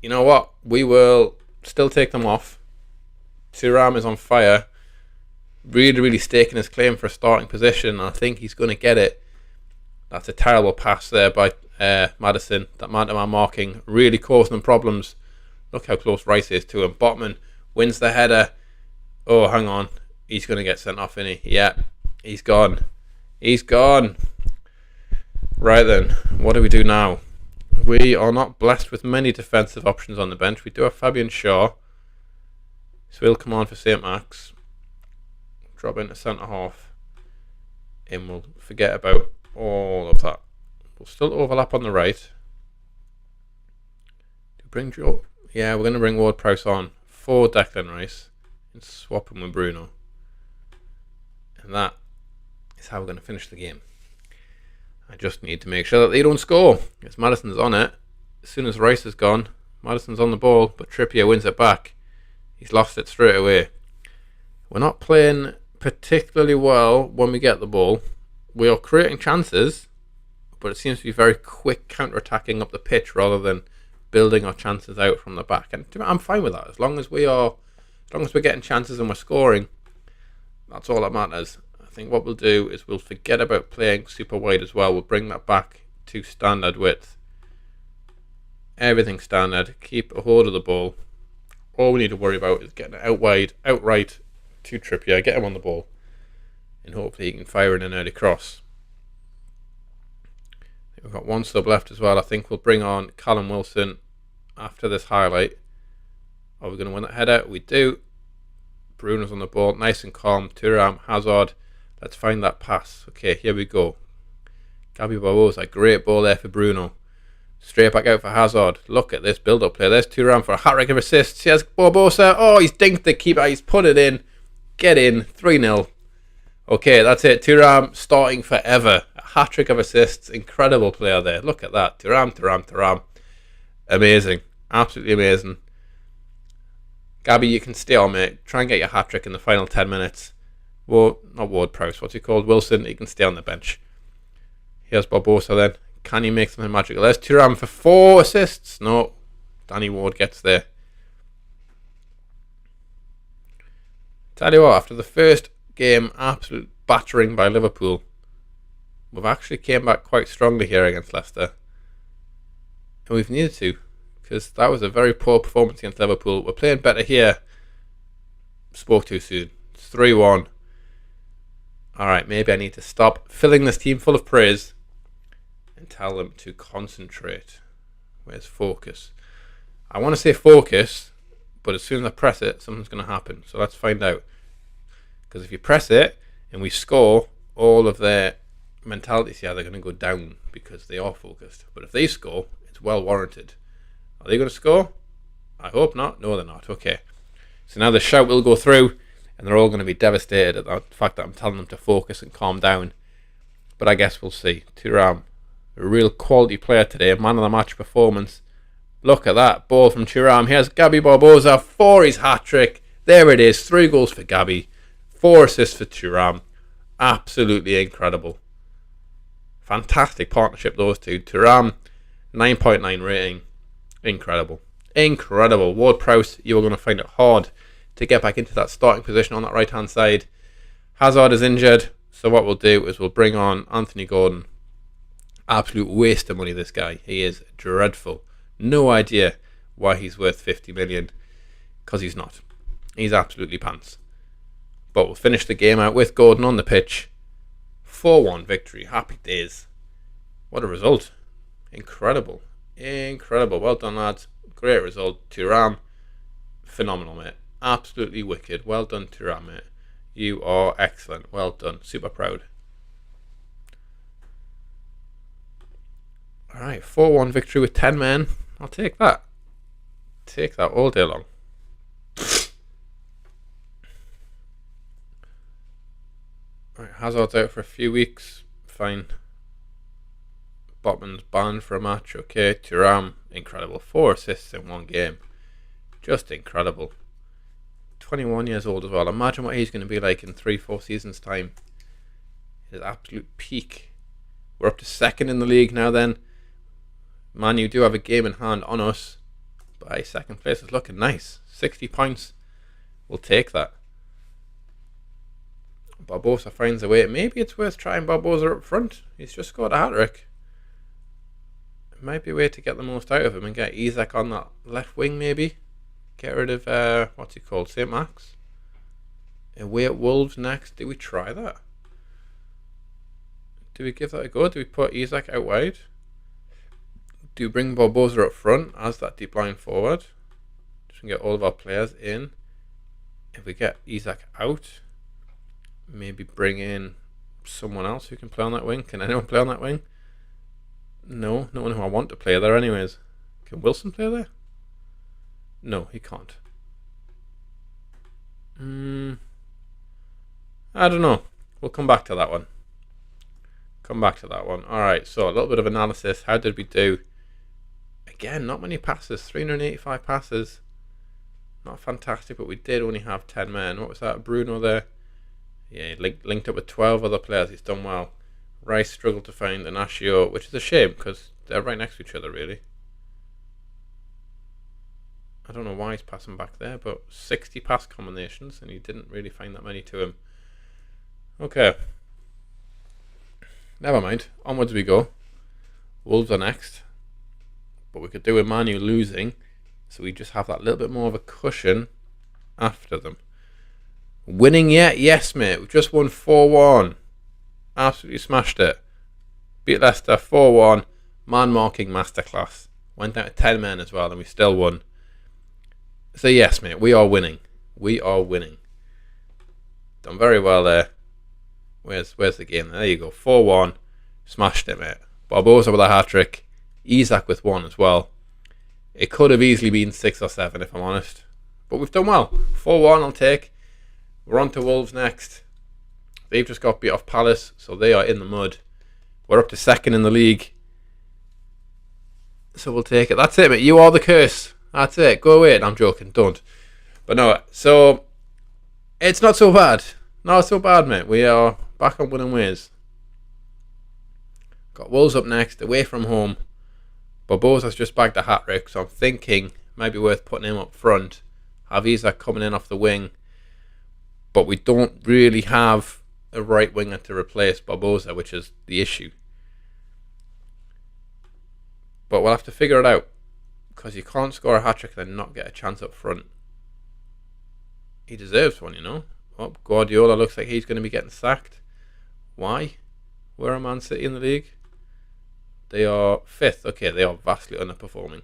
S1: You know what? We will still take them off. Thuram is on fire. Really, really staking his claim for a starting position. I think he's going to get it. That's a terrible pass there by Maddison. That man-to-man marking really causing them problems. Look how close Rice is to him. Botman wins the header. Oh, hang on. He's going to get sent off, isn't he? Yeah, he's gone. He's gone. Right then, what do we do now? We are not blessed with many defensive options on the bench. We do have Fabian Shaw. So he'll come on for St. Max. Drop into centre half. And we'll forget about all of that. We'll still overlap on the right. Bring Joe. Yeah, we're going to bring Ward-Prowse on for Declan Rice and swap him with Bruno. And that is how we're going to finish the game. I just need to make sure that they don't score. Because Maddison's on it. As soon as Rice is gone, Maddison's on the ball, but Trippier wins it back. He's lost it straight away. We're not playing particularly well when we get the ball. We are creating chances, but it seems to be very quick counter-attacking up the pitch rather than building our chances out from the back. And I'm fine with that. As long as we're getting chances and we're scoring, that's all that matters. I think what we'll do is we'll forget about playing super wide as well. We'll bring that back to standard width. Everything standard. Keep a hold of the ball. All we need to worry about is getting it out wide, outright to Trippier, get him on the ball, and hopefully he can fire in an early cross. We've got one sub left as well. I think we'll bring on Callum Wilson after this highlight. Are we going to win that header? We do. Bruno's on the ball, nice and calm. Thuram, Hazard. Let's find that pass. Okay, here we go. Gabby Barbosa, great ball there for Bruno. Straight back out for Hazard. Look at this build-up play. There's Thuram for a hat-trick of assists. Here's Barbosa. Oh, he's dinked the keeper. He's put it in. Get in. 3-0. Okay, that's it. Thuram starting forever. A hat-trick of assists. Incredible player there. Look at that. Thuram. Amazing. Absolutely amazing. Gabby, you can stay on, mate. Try and get your hat-trick in the final 10 minutes. Well, not Ward-Prowse. What's he called? Wilson. He can stay on the bench. Here's Barbosa then. Can he make something magical? There's Thuram for 4 assists. No. Danny Ward gets there. Tell you what, after the first game, absolute battering by Liverpool, we've actually came back quite strongly here against Leicester. And we've needed to, because that was a very poor performance against Liverpool. We're playing better here. Spoke too soon. It's 3-1. Alright, maybe I need to stop filling this team full of praise and tell them to concentrate. Where's focus? I want to say focus, but as soon as I press it, something's going to happen. So let's find out. Because if you press it and we score, all of their mentalities here, they're going to go down because they are focused. But if they score, it's well warranted. Are they going to score? I hope not. No, they're not. Okay. So now the shout will go through and they're all going to be devastated at the fact that I'm telling them to focus and calm down. But I guess we'll see. Thuram, a real quality player today, man of the match performance. Look at that ball from Thuram. Here's Gabby Barbosa for his hat-trick. There it is. 3 goals for Gabby. 4 assists for Thuram. Absolutely incredible. Fantastic partnership, those two. Thuram, 9.9 rating. Incredible. Ward-Prowse, you are going to find it hard to get back into that starting position on that right-hand side. Hazard is injured. So what we'll do is we'll bring on Anthony Gordon. Absolute waste of money, this guy. He is dreadful. No idea why he's worth 50 million. Because he's not. He's absolutely pants. But we'll finish the game out with Gordon on the pitch. 4-1 victory. Happy days. What a result. Incredible. Well done, lads. Great result. Thuram, phenomenal, mate. Absolutely wicked. Well done, Thuram, mate. You are excellent. Well done. Super proud. Alright, 4-1 victory with 10 men. I'll take that. Take that all day long. Right, Hazard's out for a few weeks. Fine. Botman's banned for a match. Okay. Thuram, incredible. 4 assists in 1 game. Just incredible. 21 years old as well. Imagine what he's going to be like in 3-4 seasons' time. His absolute peak. We're up to 2nd in the league now then. Man, you do have a game in hand on us. But 2nd place is looking nice. 60 points. We'll take that. Barbosa finds a way. Maybe it's worth trying Barbosa up front. He's just scored a hat-trick. It might be a way to get the most out of him and get Isak on that left wing maybe. Get rid of, what's he called? St. Max? Away at Wolves next. Do we try that? Do we give that a go? Do we put Isak out wide? Do we bring Barbosa up front as that deep line forward? Just get all of our players in. If we get Isak out, maybe bring in someone else who can play on that wing. Can anyone play on that wing? No, no one who I want to play there anyways. Can Wilson play there? No, he can't. I don't know. We'll come back to that one. Alright, so a little bit of analysis. How did we do? Again, not many passes. 385 passes. Not fantastic, but we did only have 10 men. What was that? Bruno there? Yeah, linked up with 12 other players. He's done well. Rice struggled to find Inacio, which is a shame because they're right next to each other, really. I don't know why he's passing back there, but 60 pass combinations, and he didn't really find that many to him. Okay. Never mind. Onwards we go. Wolves are next. But we could do with Manu losing, so we just have that little bit more of a cushion after them. Winning yet? Yes, mate. We've just won 4-1. Absolutely smashed it. Beat Leicester 4-1. Man-marking masterclass. Went down to 10 men as well, and we still won. So yes, mate, we are winning. Done very well there. Where's the game? There you go. 4-1. Smashed it, mate. Barbosa with a hat-trick. Isak with one as well. It could have easily been 6 or 7 if I'm honest. But we've done well. 4-1 I'll take. We're on to Wolves next. They've just got beat off Palace, so they are in the mud. We're up to 2nd in the league. So we'll take it. That's it, mate. You are the curse. That's it. Go away. I'm joking. Don't. But no, so it's not so bad. Not so bad, mate. We are back on winning ways. Got Wolves up next, away from home. Barbosa's just bagged a hat-trick, so I'm thinking might be worth putting him up front. Have Isak coming in off the wing. But we don't really have a right winger to replace Barbosa, which is the issue. But we'll have to figure it out. Because you can't score a hat-trick and then not get a chance up front. He deserves one, you know. Oh, Guardiola looks like he's going to be getting sacked. Why? Where are Man City in the league? They are 5th. Okay, they are vastly underperforming.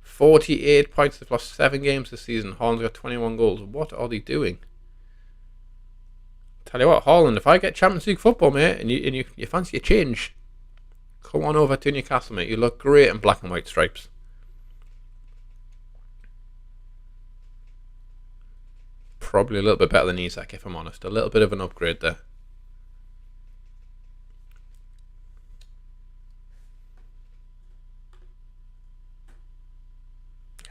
S1: 48 points. They've lost 7 games this season. Haaland's got 21 goals. What are they doing? Tell you what, Haaland, if I get Champions League football, mate, and you fancy a change, come on over to Newcastle, mate. You look great in black and white stripes. Probably a little bit better than Isak, if I'm honest. A little bit of an upgrade there.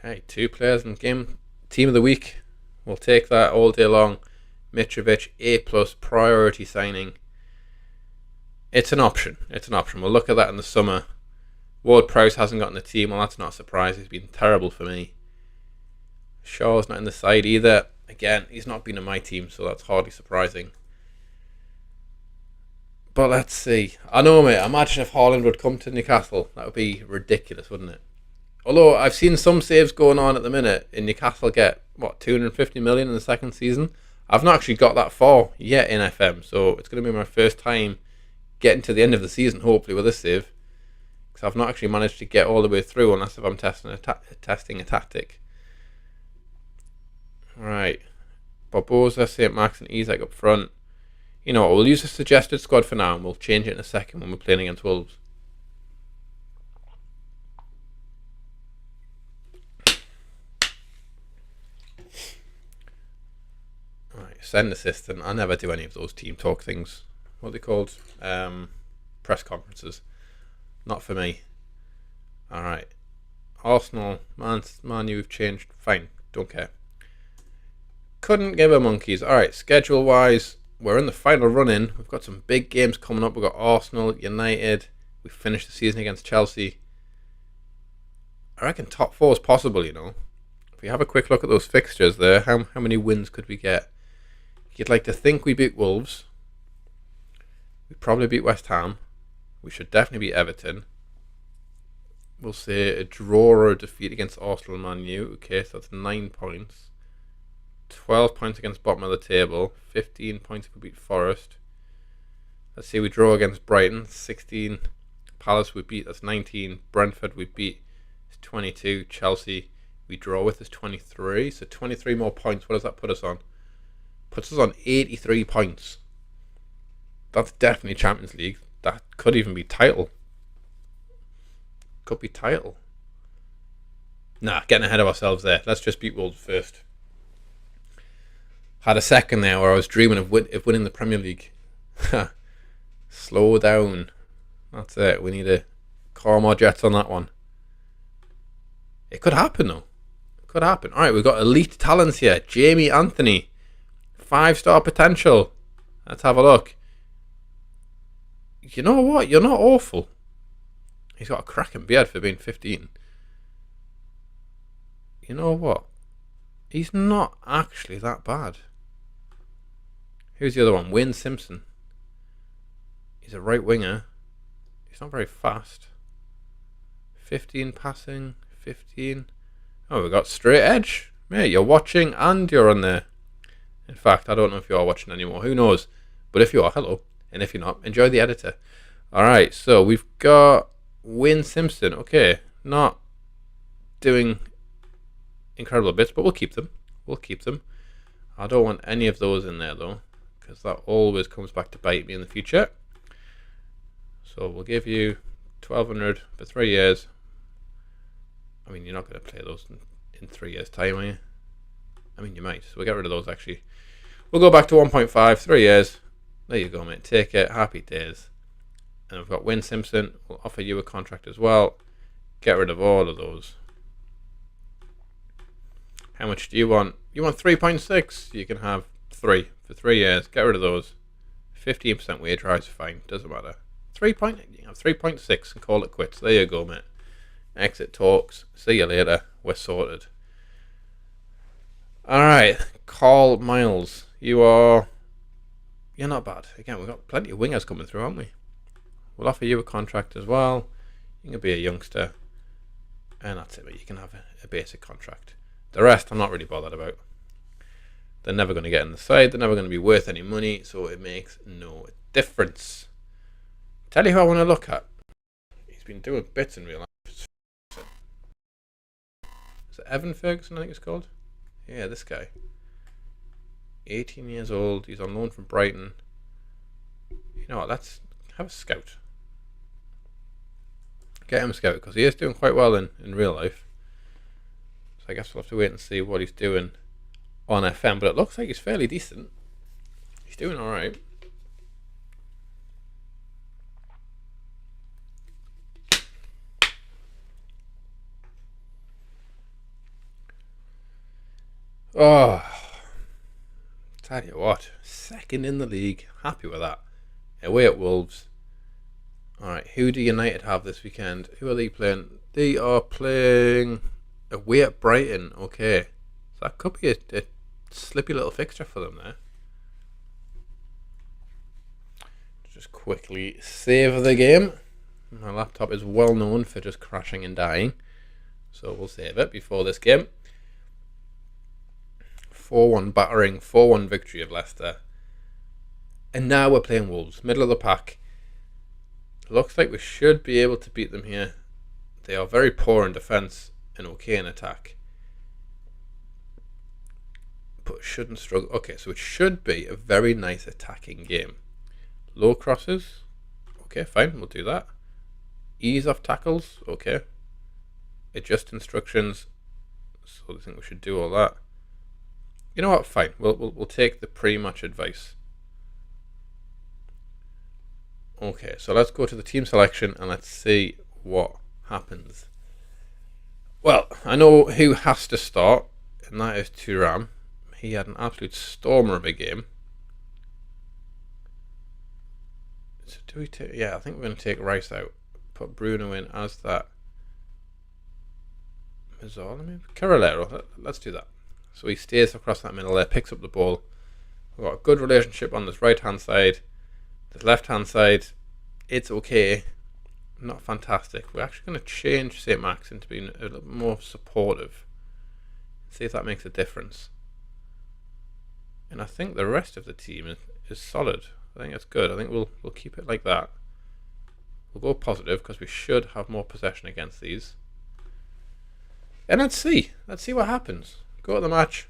S1: Okay, 2 players in game team of the week. We'll take that all day long. Mitrovic, A+ priority signing. It's an option. We'll look at that in the summer. Ward-Prowse hasn't gotten the team. Well, that's not a surprise. He's been terrible for me. Shaw's not in the side either. Again, he's not been in my team, so that's hardly surprising. But let's see. I know, mate. Imagine if Haaland would come to Newcastle. That would be ridiculous, wouldn't it? Although I've seen some saves going on at the minute, and Newcastle get, 250 million in the second season? I've not actually got that far yet in FM, so it's going to be my first time getting to the end of the season, hopefully, with this save. Because I've not actually managed to get all the way through, unless if I'm testing a tactic. Right. Barbosa, St. Max and Isak up front. You know what, we'll use a suggested squad for now, and we'll change it in a second when we're playing against Wolves. Send assistant. I never do any of those team talk things. What are they called? Press conferences. Not for me. Alright. Arsenal. Man, you've changed. Fine. Don't care. Couldn't give a monkeys. Alright, schedule wise, we're in the final run in. We've got some big games coming up. We've got Arsenal, United. We finished the season against Chelsea. I reckon top 4 is possible, you know. If we have a quick look at those fixtures there, how many wins could we get? You'd like to think we beat Wolves. We probably beat West Ham. We should definitely beat Everton. We'll say a draw or a defeat against Arsenal and Man U. Okay, so that's 9 points. 12 points against bottom of the table. 15 points if we beat Forest. Let's say we draw against Brighton. 16. Palace we beat. That's 19. Brentford we beat. It's 22. Chelsea we draw with is 23. So 23 more points. What does that put us on? Puts us on 83 points. That's definitely Champions League. That could even be title. Could be title. Nah, getting ahead of ourselves there. Let's just beat Wolves first. Had a second there where I was dreaming of winning the Premier League. Slow down. That's it. We need to calm our jets on that one. It could happen though. It could happen. Alright, we've got elite talents here. Jamie Anthony. 5-star potential. Let's have a look. You know what? You're not awful. He's got a cracking beard for being 15. You know what? He's not actually that bad. Who's the other one? Wayne Simpson. He's a right winger. He's not very fast. 15 passing. 15. Oh, we got straight edge. Mate, you're watching and you're on there. In fact, I don't know if you are watching anymore. Who knows? But if you are, hello. And if you're not, enjoy the editor. Alright, so we've got Wayne Simpson. Okay, not doing incredible bits, but we'll keep them. We'll keep them. I don't want any of those in there though, because that always comes back to bite me in the future. So we'll give you 1,200 for 3 years. I mean, you're not going to play those in 3 years' time, are you? I mean, you might. So we'll get rid of those actually. We'll go back to 1.5, 3 years. There you go, mate. Take it. Happy days. And we've got Wayne Simpson. We'll offer you a contract as well. Get rid of all of those. How much do you want? You want 3.6? You can have 3 for 3 years. Get rid of those. 15% wage rise, fine. Doesn't matter. 3.6 and call it quits. There you go, mate. Exit talks. See you later. We're sorted. Alright. Carl Miles. You're not bad. Again, we've got plenty of wingers coming through, haven't we? We'll offer you a contract as well. You can be a youngster. And that's it, but you can have a basic contract. The rest I'm not really bothered about. They're never going to get in the side. They're never going to be worth any money. So it makes no difference. Tell you who I want to look at. He's been doing bits in real life. Is it Evan Ferguson, I think it's called? Yeah, this guy. 18 years old. He's on loan from Brighton. You know what? Let's have a scout. Get him a scout because he is doing quite well in real life. So I guess we'll have to wait and see what he's doing on FM. But it looks like he's fairly decent. He's doing alright. Oh, tell you what, second in the league, happy with that. Away at Wolves. Alright, who do United have this weekend? Who are they playing? They are playing away at Brighton. Okay, so that could be a slippy little fixture for them there. Just quickly save the game. My laptop is well known for just crashing and dying, so we'll save it before this game. 4-1 battering, 4-1 victory of Leicester. And now we're playing Wolves, middle of the pack. Looks like we should be able to beat them here. They are very poor in defence and okay in attack. But shouldn't struggle. Okay, so it should be a very nice attacking game. Low crosses. Okay, fine, we'll do that. Ease off tackles. Okay. Adjust instructions. So I think we should do all that. You know what? Fine. We'll take the pre-match advice. Okay, so let's go to the team selection and let's see what happens. Well, I know who has to start, and that is Thuram. He had an absolute stormer of a game. So do we take? Yeah, I think we're going to take Rice out. Put Bruno in as that. Mazzarri, Carolero. Let's do that. So he stays across that middle there, picks up the ball. We've got a good relationship on this right hand side. This left hand side, it's okay. not fantastic. We're actually going to change St. Max into being a little more supportive. See if that makes a difference. And I think the rest of the team is solid. I think it's good. I think we'll keep it like that. We'll go positive because we should have more possession against these. And let's see what happens. Go to the match,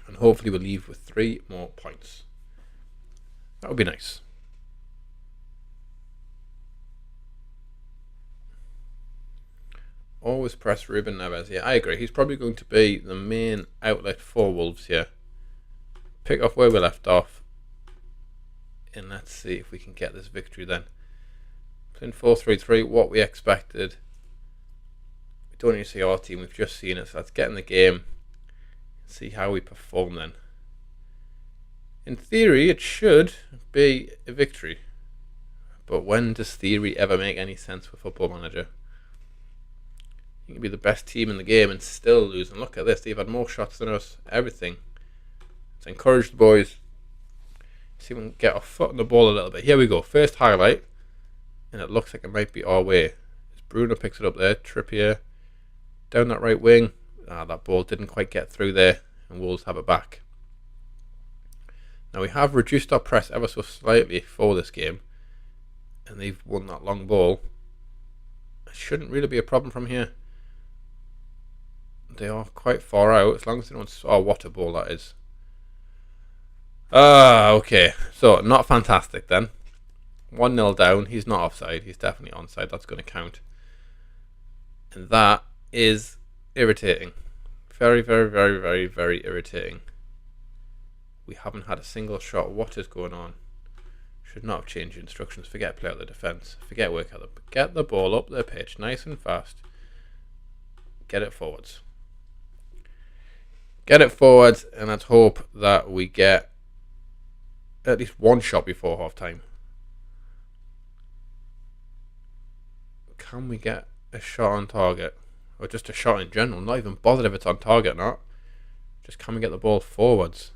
S1: and hopefully we'll leave with 3 more points. That would be nice. Always press Ruben Neves. Yeah, I agree. He's probably going to be the main outlet for Wolves here. Pick off where we left off. And let's see if we can get this victory then. Playing 4-3-3, what we expected. We don't need to see our team, we've just seen it. So let's get in the game. See how we perform then. In theory, it should be a victory. But when does theory ever make any sense for Football Manager? You can be the best team in the game and still lose. And look at this, they've had more shots than us. Everything. Let's encourage the boys. See if we can get our foot on the ball a little bit. Here we go. First highlight. And it looks like it might be our way. As Bruno picks it up there. Trippier. Down that right wing. That ball didn't quite get through there. And Wolves have it back. Now we have reduced our press ever so slightly for this game. And they've won that long ball. It shouldn't really be a problem from here. They are quite far out, as long as they don't... Oh, what a ball that is. Okay. So, not fantastic then. 1-0 down. He's not offside. He's definitely onside. That's going to count. And that is irritating. Very, very, very, very, very irritating. We haven't had a single shot. What is going on? Should not have changed instructions. Forget play out the defence. Forget work out the... Get the ball up the pitch nice and fast. Get it forwards. Get it forwards, and let's hope that we get at least one shot before half time. Can we get a shot on target? Or just a shot in general? Not even bothered if it's on target or not. Just can we get the ball forwards?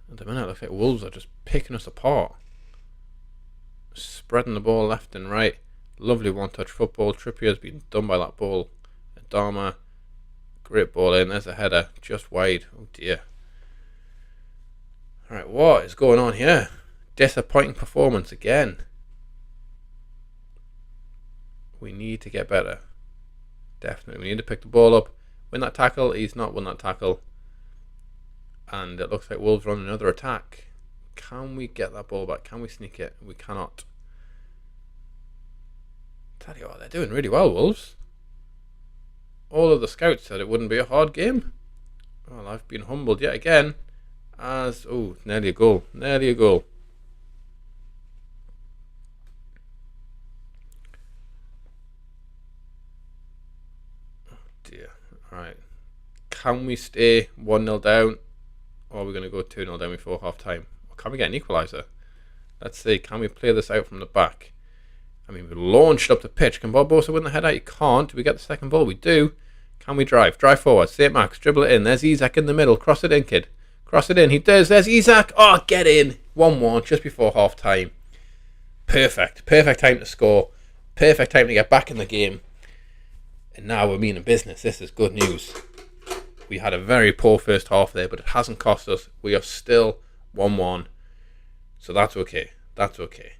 S1: At the minute, it looks like Wolves are just picking us apart. Spreading the ball left and right. Lovely one-touch football. Trippier's been done by that ball. Adama. Great ball in. There's a header. Just wide. Oh dear. Alright, what is going on here? Disappointing performance again. We need to get better. Definitely. We need to pick the ball up. Win that tackle. He's not won that tackle. And it looks like Wolves run another attack. Can we get that ball back? Can we sneak it? We cannot. Tell you what, they're doing really well, Wolves. All of the scouts said it wouldn't be a hard game. Well, I've been humbled yet again. As, oh, nearly a goal. Nearly a goal. Oh dear. Alright. Can we stay 1-0 down? Or are we going to go 2-0 down before half time? Or can we get an equaliser? Let's see. Can we play this out from the back? I mean, we launched up the pitch. Can Barbosa win the header? He can't. Do we get the second ball? We do. Can we drive? Drive forward. St. Max. Dribble it in. There's Isak in the middle. Cross it in, kid. Cross it in. He does. There's Isak. Oh, get in. 1-1 just before half time. Perfect. Perfect time to score. Perfect time to get back in the game. And now we're meaning business. This is good news. We had a very poor first half there, but it hasn't cost us. We are still 1-1. So that's okay. That's okay.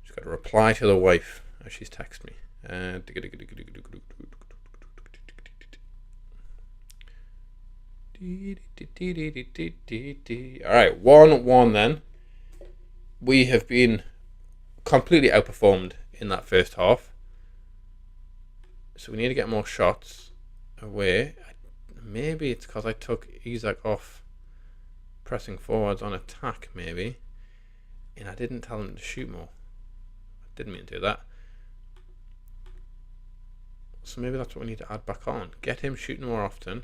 S1: Just got to reply to the wife as she's texted me. Alright, 1-1 then. We have been completely outperformed in that first half. So we need to get more shots away. Maybe it's because I took Isak off pressing forwards on attack, maybe. And I didn't tell him to shoot more. I didn't mean to do that. So maybe that's what we need to add back on. Get him shooting more often.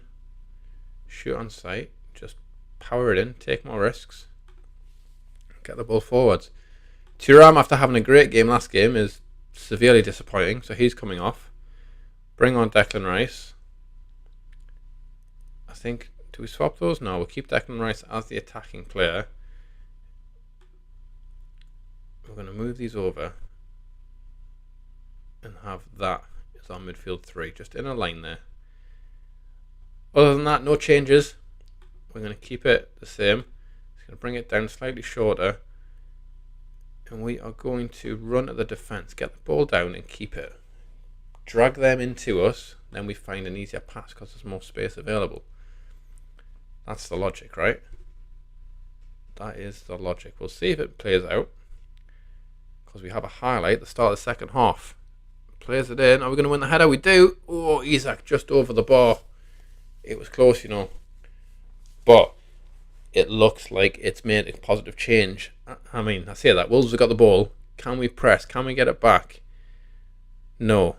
S1: Shoot on sight. Just power it in. Take more risks. Get the ball forwards. Thuram, after having a great game last game, is severely disappointing. So he's coming off. Bring on Declan Rice. I think, do we swap those? No, we'll keep Declan Rice as the attacking player. we're going to move these over and have that as our midfield three, just in a line there. Other than that, no changes. We're going to keep it the same. Just going to bring it down slightly shorter. And we are going to run at the defence, get the ball down and keep it. Drag them into us, then we find an easier pass because there's more space available. That's the logic, right? That is the logic. We'll see if it plays out, because we have a highlight at the start of the second half. Plays it in. Are we going to win the header? We do. Oh, Isaac just over the bar. It was close, you know. But it looks like it's made a positive change. I mean, I say that. Wolves have got the ball. Can we press? Can we get it back? No.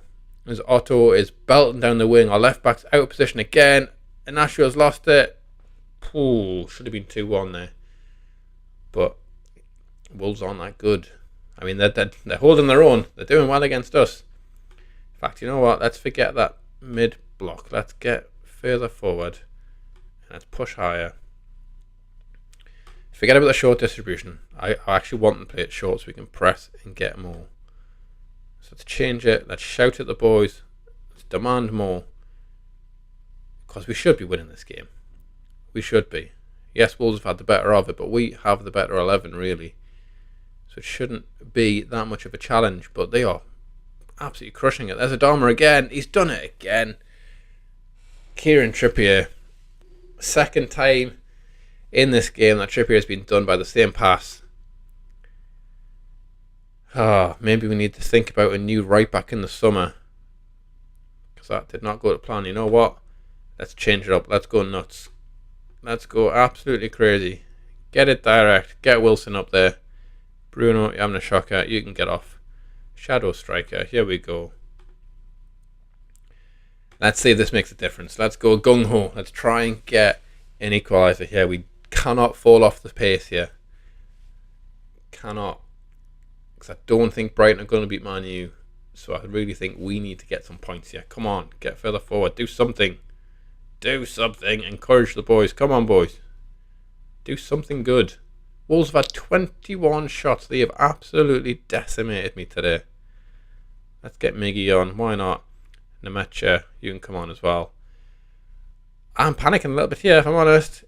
S1: As Otto is belting down the wing. Our left back's out of position again. Inashio's lost it. Ooh, should have been 2-1 there. But Wolves aren't that good. I mean, they're holding their own. They're doing well against us. In fact, you know what? Let's forget that mid-block. Let's get further forward. And let's push higher. Forget about the short distribution. I actually want them to play it short so we can press and get more. So let's change it. Let's shout at the boys. Let's demand more. Because we should be winning this game. We should be. Yes, Wolves have had the better of it, but we have the better 11, really. So it shouldn't be that much of a challenge, but they are absolutely crushing it. There's Adama again. He's done it again. Kieran Trippier. Second time in this game that Trippier has been done by the same pass. Maybe we need to think about a new right back in the summer, because that did not go to plan. You know what? Let's change it up. Let's go nuts. Let's go absolutely crazy. Get it direct. Get Wilson up there. Bruno, you're having a shocker. You can get off. Shadow striker. Here we go. Let's see if this makes a difference. Let's go gung-ho. Let's try and get an equaliser here. We cannot fall off the pace here. Cannot. Because I don't think Brighton are going to beat Man U. So I really think we need to get some points here. Come on. Get further forward. Do something. Do something. Encourage the boys. Come on, boys. Do something good. Wolves have had 21 shots. They have absolutely decimated me today. Let's get Miggy on. Why not? Nemecha, you can come on as well. I'm panicking a little bit here, if I'm honest.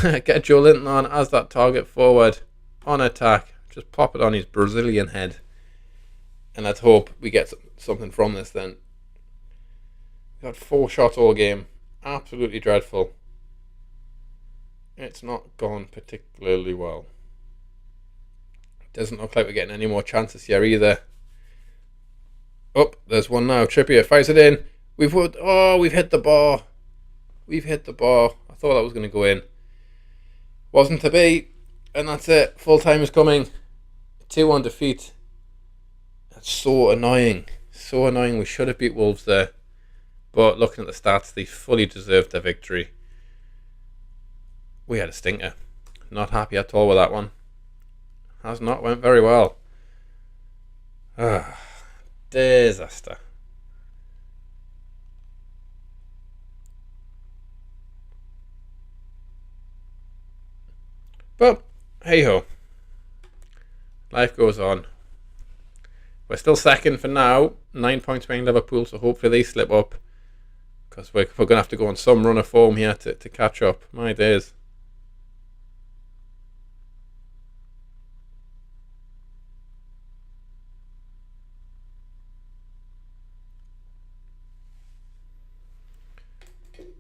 S1: Get Joe Linton on as that target forward. On attack. Just pop it on his Brazilian head. And let's hope we get something from this then. We've had 4 shots all game. Absolutely dreadful. It's not gone particularly well. Doesn't look like we're getting any more chances here either. Oh, there's one now. Trippier fires it in. We've hit the bar. We've hit the bar. I thought that was going to go in. Wasn't to be. And that's it. Full time is coming. 2-1 defeat. That's so annoying. So annoying. We should have beat Wolves there. But looking at the stats, they fully deserved their victory. We had a stinker. Not happy at all with that one. Has not went very well. Disaster. But hey ho. Life goes on. We're still second for now. 9 points behind Liverpool, so hopefully they slip up. Because we're going to have to go on some run of form here to catch up. My days.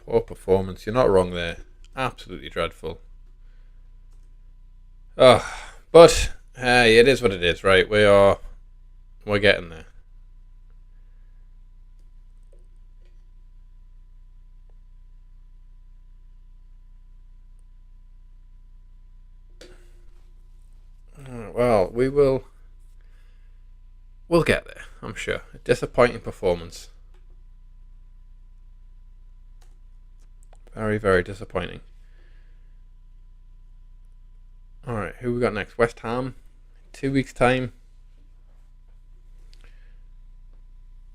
S1: Poor performance. You're not wrong there. Absolutely dreadful. But hey, it is what it is, right? We're getting there. Well, we'll get there, I'm sure. A disappointing performance. Very, very disappointing. Alright, who we got next? West Ham. 2 weeks' time.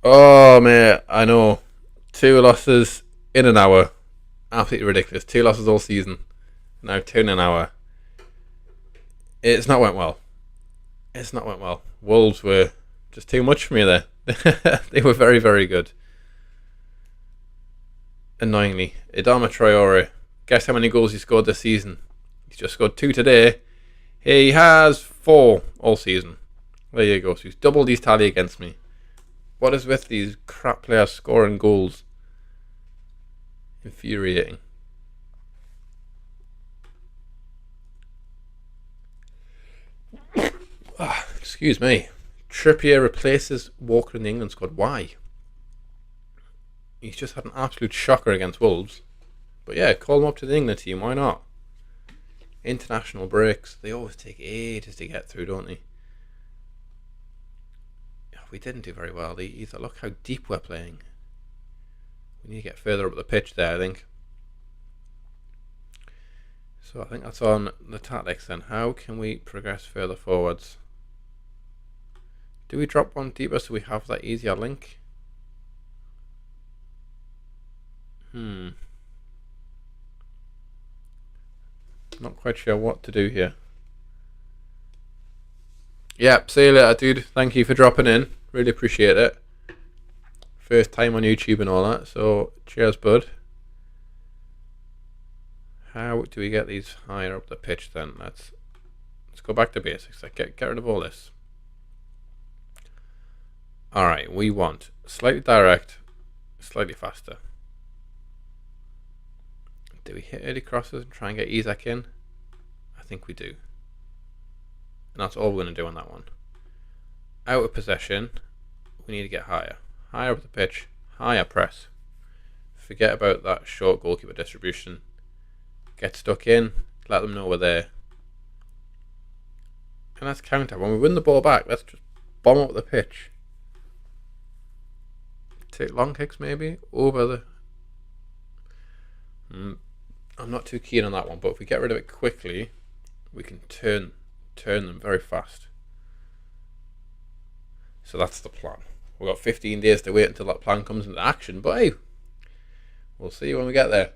S1: Oh, mate, I know. 2 losses in an hour. Absolutely ridiculous. 2 losses all season. Now 2 in an hour. It's not went well. It's not went well. Wolves were just too much for me there. They were very, very good. Annoyingly, Adama Traore. Guess how many goals he scored this season? He's just scored 2 today. He has 4 all season. There you go. So he's doubled his tally against me. What is with these crap players scoring goals? Infuriating. Excuse me. Trippier replaces Walker in the England squad. Why? He's just had an absolute shocker against Wolves. But yeah, call him up to the England team. Why not? International breaks. They always take ages to get through, don't they? We didn't do very well either. Look how deep we're playing. We need to get further up the pitch there, I think. So I think that's on the tactics then. How can we progress further forwards? Do we drop one deeper so we have that easier link? Not quite sure what to do here. Yeah, see you later, dude. Thank you for dropping in. Really appreciate it. First time on YouTube and all that, so cheers, bud. How do we get these higher up the pitch then? Let's go back to basics. Like get rid of all this. Alright, we want slightly direct, slightly faster. Do we hit early crosses and try and get Isak in? I think we do. And that's all we're going to do on that one. Out of possession, we need to get higher. Higher up the pitch, higher press. Forget about that short goalkeeper distribution. Get stuck in, let them know we're there. And let's counter. When we win the ball back, let's just bomb up the pitch. Take long kicks maybe over the... I'm not too keen on that one, but if we get rid of it quickly, we can turn them very fast. So that's the plan. We've got 15 days to wait until that plan comes into action, but hey, we'll see when we get there.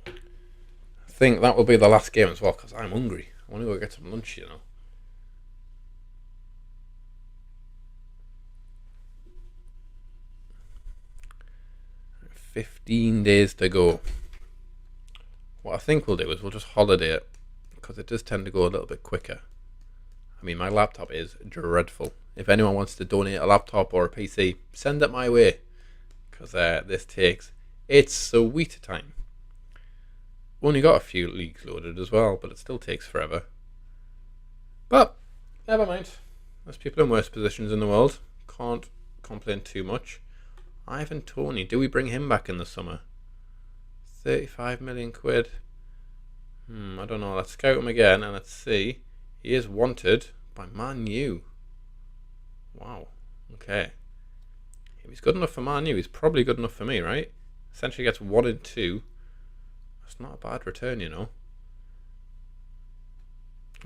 S1: I think that will be the last game as well, because I'm hungry. I want to go get some lunch, you know. 15 days to go. What I think we'll do is we'll just holiday it, because it does tend to go a little bit quicker. I mean, my laptop is dreadful. If anyone wants to donate a laptop or a PC, send it my way, because this takes its sweet time. Only got a few leagues loaded as well, but it still takes forever. But never mind. There's people in worse positions in the world. Can't complain too much. Ivan Toney, do we bring him back in the summer? 35 million quid. I don't know. Let's scout him again and let's see. He is wanted by Man U. Wow. Okay. If he's good enough for Man U, he's probably good enough for me, right? Essentially gets 1 and 2. That's not a bad return, you know.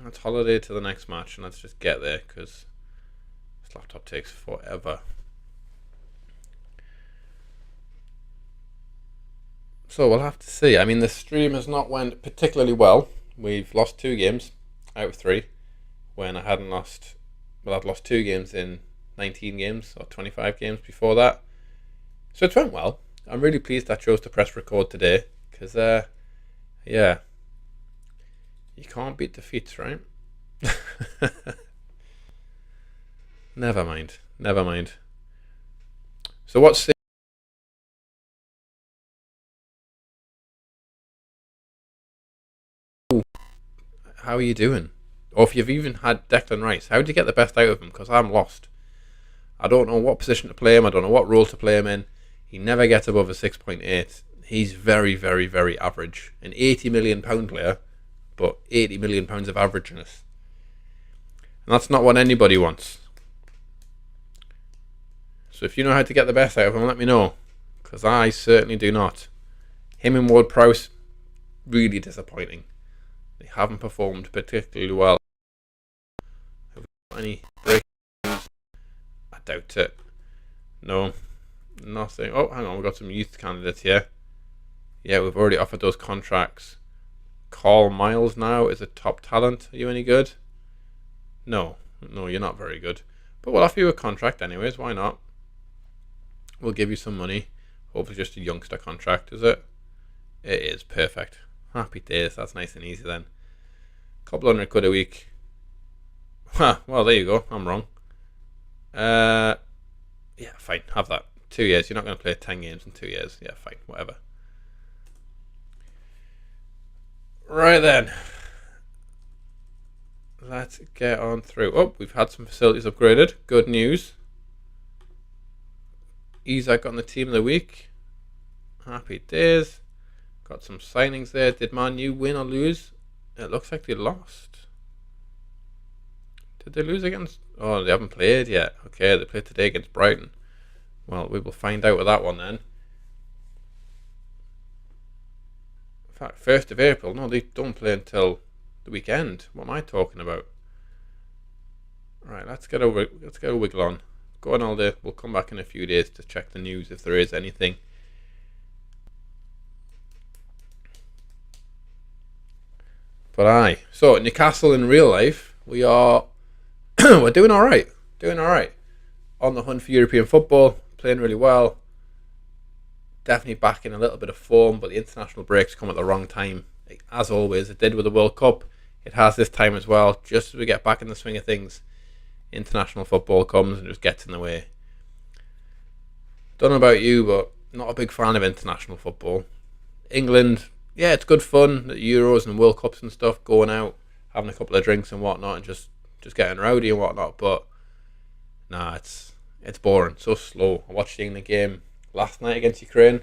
S1: Let's holiday to the next match and let's just get there, because this laptop takes forever. So we'll have to see. I mean, the stream has not went particularly well. We've lost 2 games out of 3, when I hadn't lost... Well, I'd lost 2 games in 19 games, or 25 games before that. So it went well. I'm really pleased I chose to press record today, because, yeah. You can't beat defeats, right? Never mind. Never mind. So what's the... How are you doing? Or if you've even had Declan Rice, how do you get the best out of him? Because I'm lost. I don't know what position to play him. I don't know what role to play him in. He never gets above a 6.8. He's very, very, very average. An £80 million player, but £80 million of averageness. And that's not what anybody wants. So if you know how to get the best out of him, let me know. Because I certainly do not. Him and Ward-Prowse, really disappointing. They haven't performed particularly well. Have we got any breakthroughs? I doubt it. No, nothing. Oh, hang on, we've got some youth candidates here. Yeah, we've already offered those contracts. Carl Miles now is a top talent. Are you any good? No, you're not very good. But we'll offer you a contract anyways. Why not? We'll give you some money. Hopefully just a youngster contract, is it? It is. Perfect. Happy days. That's nice and easy then. Couple £100 a week. Well, there you go. I'm wrong. Yeah, fine. Have that. 2 years. You're not going to play 10 games in 2 years. Yeah, fine. Whatever. Right then. Let's get on through. Oh, we've had some facilities upgraded. Good news. Isak on the team of the week. Happy days. Got some signings there. Did Man U win or lose? It looks like they lost. Did they lose against... Oh, they haven't played yet. Okay, they played today against Brighton. Well, we will find out with that one then. In fact, 1st of April. No, they don't play until the weekend. What am I talking about? Right, let's get a wiggle on. Go on all day. We'll come back in a few days to check the news if there is anything. But so Newcastle in real life, we are we're doing all right. On the hunt for European football, playing really well. Definitely back in a little bit of form, but the international breaks come at the wrong time. As always, it did with the World Cup. It has this time as well. Just as we get back in the swing of things, international football comes and just gets in the way. Don't know about you, but not a big fan of international football. England, yeah, it's good fun, the Euros and World Cups and stuff, going out, having a couple of drinks and whatnot, and just getting rowdy and whatnot. But nah, it's boring, so slow. I watched the England game last night against Ukraine.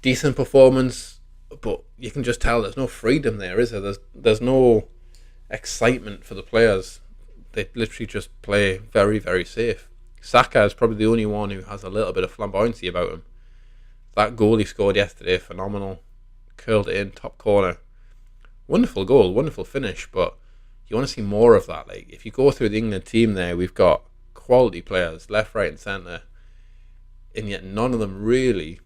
S1: Decent performance, but you can just tell there's no freedom there, is there? There's no excitement for the players. They literally just play very, very safe. Saka is probably the only one who has a little bit of flamboyancy about him. That goal he scored yesterday, phenomenal. Curled it in, top corner. Wonderful goal, wonderful finish, but you want to see more of that. Like, if you go through the England team there, we've got quality players, left, right and centre, and yet none of them really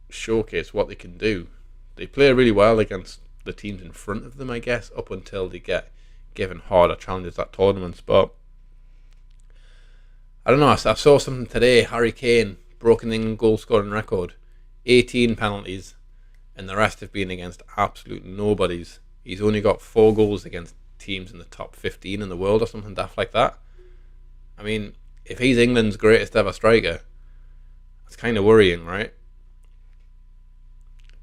S1: showcase what they can do. They play really well against the teams in front of them, I guess, up until they get given harder challenges at tournaments. But I don't know, I saw something today. Harry Kane broken the England goal scoring record. 18 penalties, and the rest have been against absolute nobodies. He's only got 4 goals against teams in the top 15 in the world or something daft like that. I mean, if he's England's greatest ever striker, that's kind of worrying, right?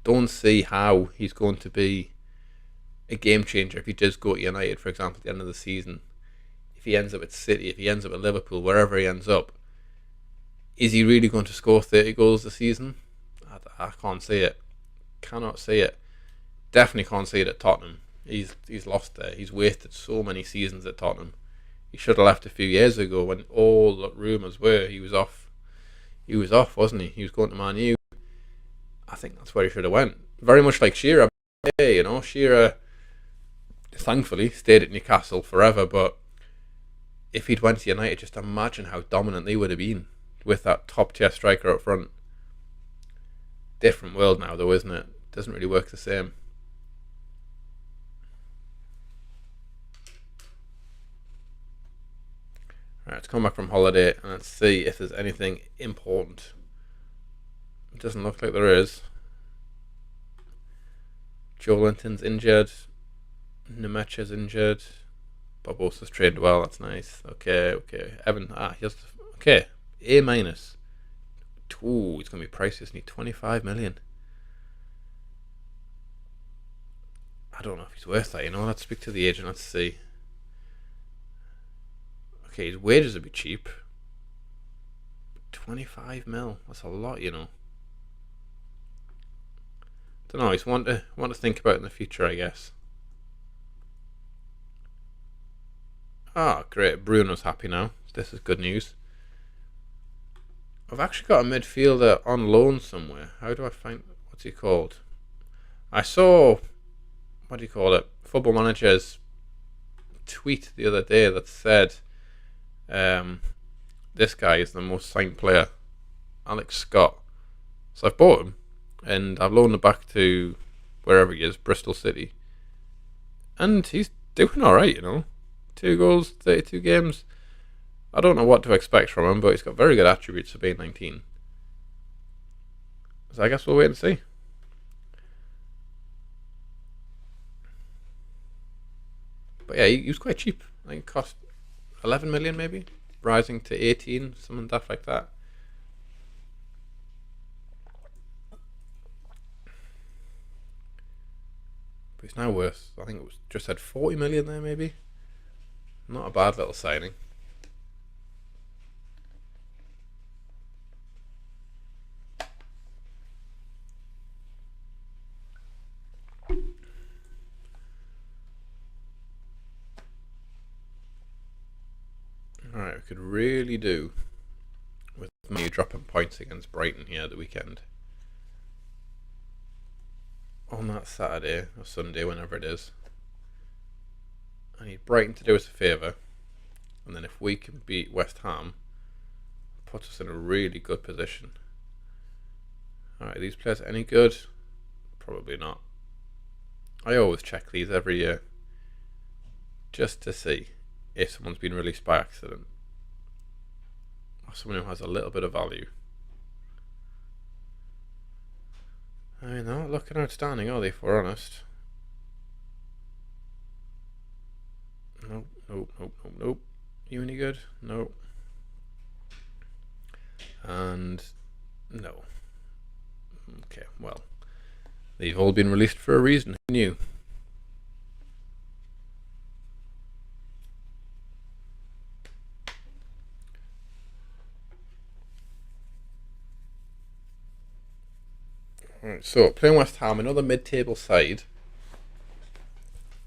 S1: Don't see how he's going to be a game changer if he does go to United, for example, at the end of the season. If he ends up at City, if he ends up at Liverpool, wherever he ends up, is he really going to score 30 goals this season? I can't see it. Cannot see it. Definitely can't see it at Tottenham. He's lost there. He's wasted so many seasons at Tottenham. He should have left a few years ago when all the rumours were he was off. He was off, wasn't he? He was going to Man U. I think that's where he should have went. Very much like Shearer. Shearer thankfully stayed at Newcastle forever, but if he'd went to United, just imagine how dominant they would have been with that top tier striker up front. Different world now though, isn't it? Doesn't really work the same. Alright, let's come back from holiday and let's see if there's anything important. It doesn't look like there is. Joelinton's injured. Nemecha's injured. Barbosa's trained well, that's nice. Okay. Evan, okay. A minus. Ooh, it's going to be pricey, isn't he? 25 million. I don't know if he's worth that, Let's speak to the agent, let's see. Okay, his wages would be cheap. 25 mil, that's a lot, Don't know, he's one to think about in the future, I guess. Ah, great, Bruno's happy now. This is good news. I've actually got a midfielder on loan somewhere. How do I find... What's he called? I saw... What do you call it? Football Manager's tweet the other day that said this guy is the most signed player. Alex Scott. So I've bought him and I've loaned him back to wherever he is, Bristol City. And he's doing alright, 2 goals, 32 games. I don't know what to expect from him, but he's got very good attributes for being 19. So I guess we'll wait and see. But yeah, he was quite cheap. I think it cost 11 million maybe, rising to 18, something daft like that. But he's now worth, I think it was just had 40 million there maybe. Not a bad little signing. Alright, we could really do with me dropping points against Brighton here at the weekend. On that Saturday or Sunday, whenever it is. I need Brighton to do us a favour. And then if we can beat West Ham, it puts us in a really good position. Alright, these players any good? Probably not. I always check these every year. Just to see if someone's been released by accident. Or someone who has a little bit of value. I mean, they're not looking outstanding, are they, if we're honest? Nope. You any good? No. And no. Okay, well. They've all been released for a reason. Who knew? Alright, so playing West Ham, another mid-table side.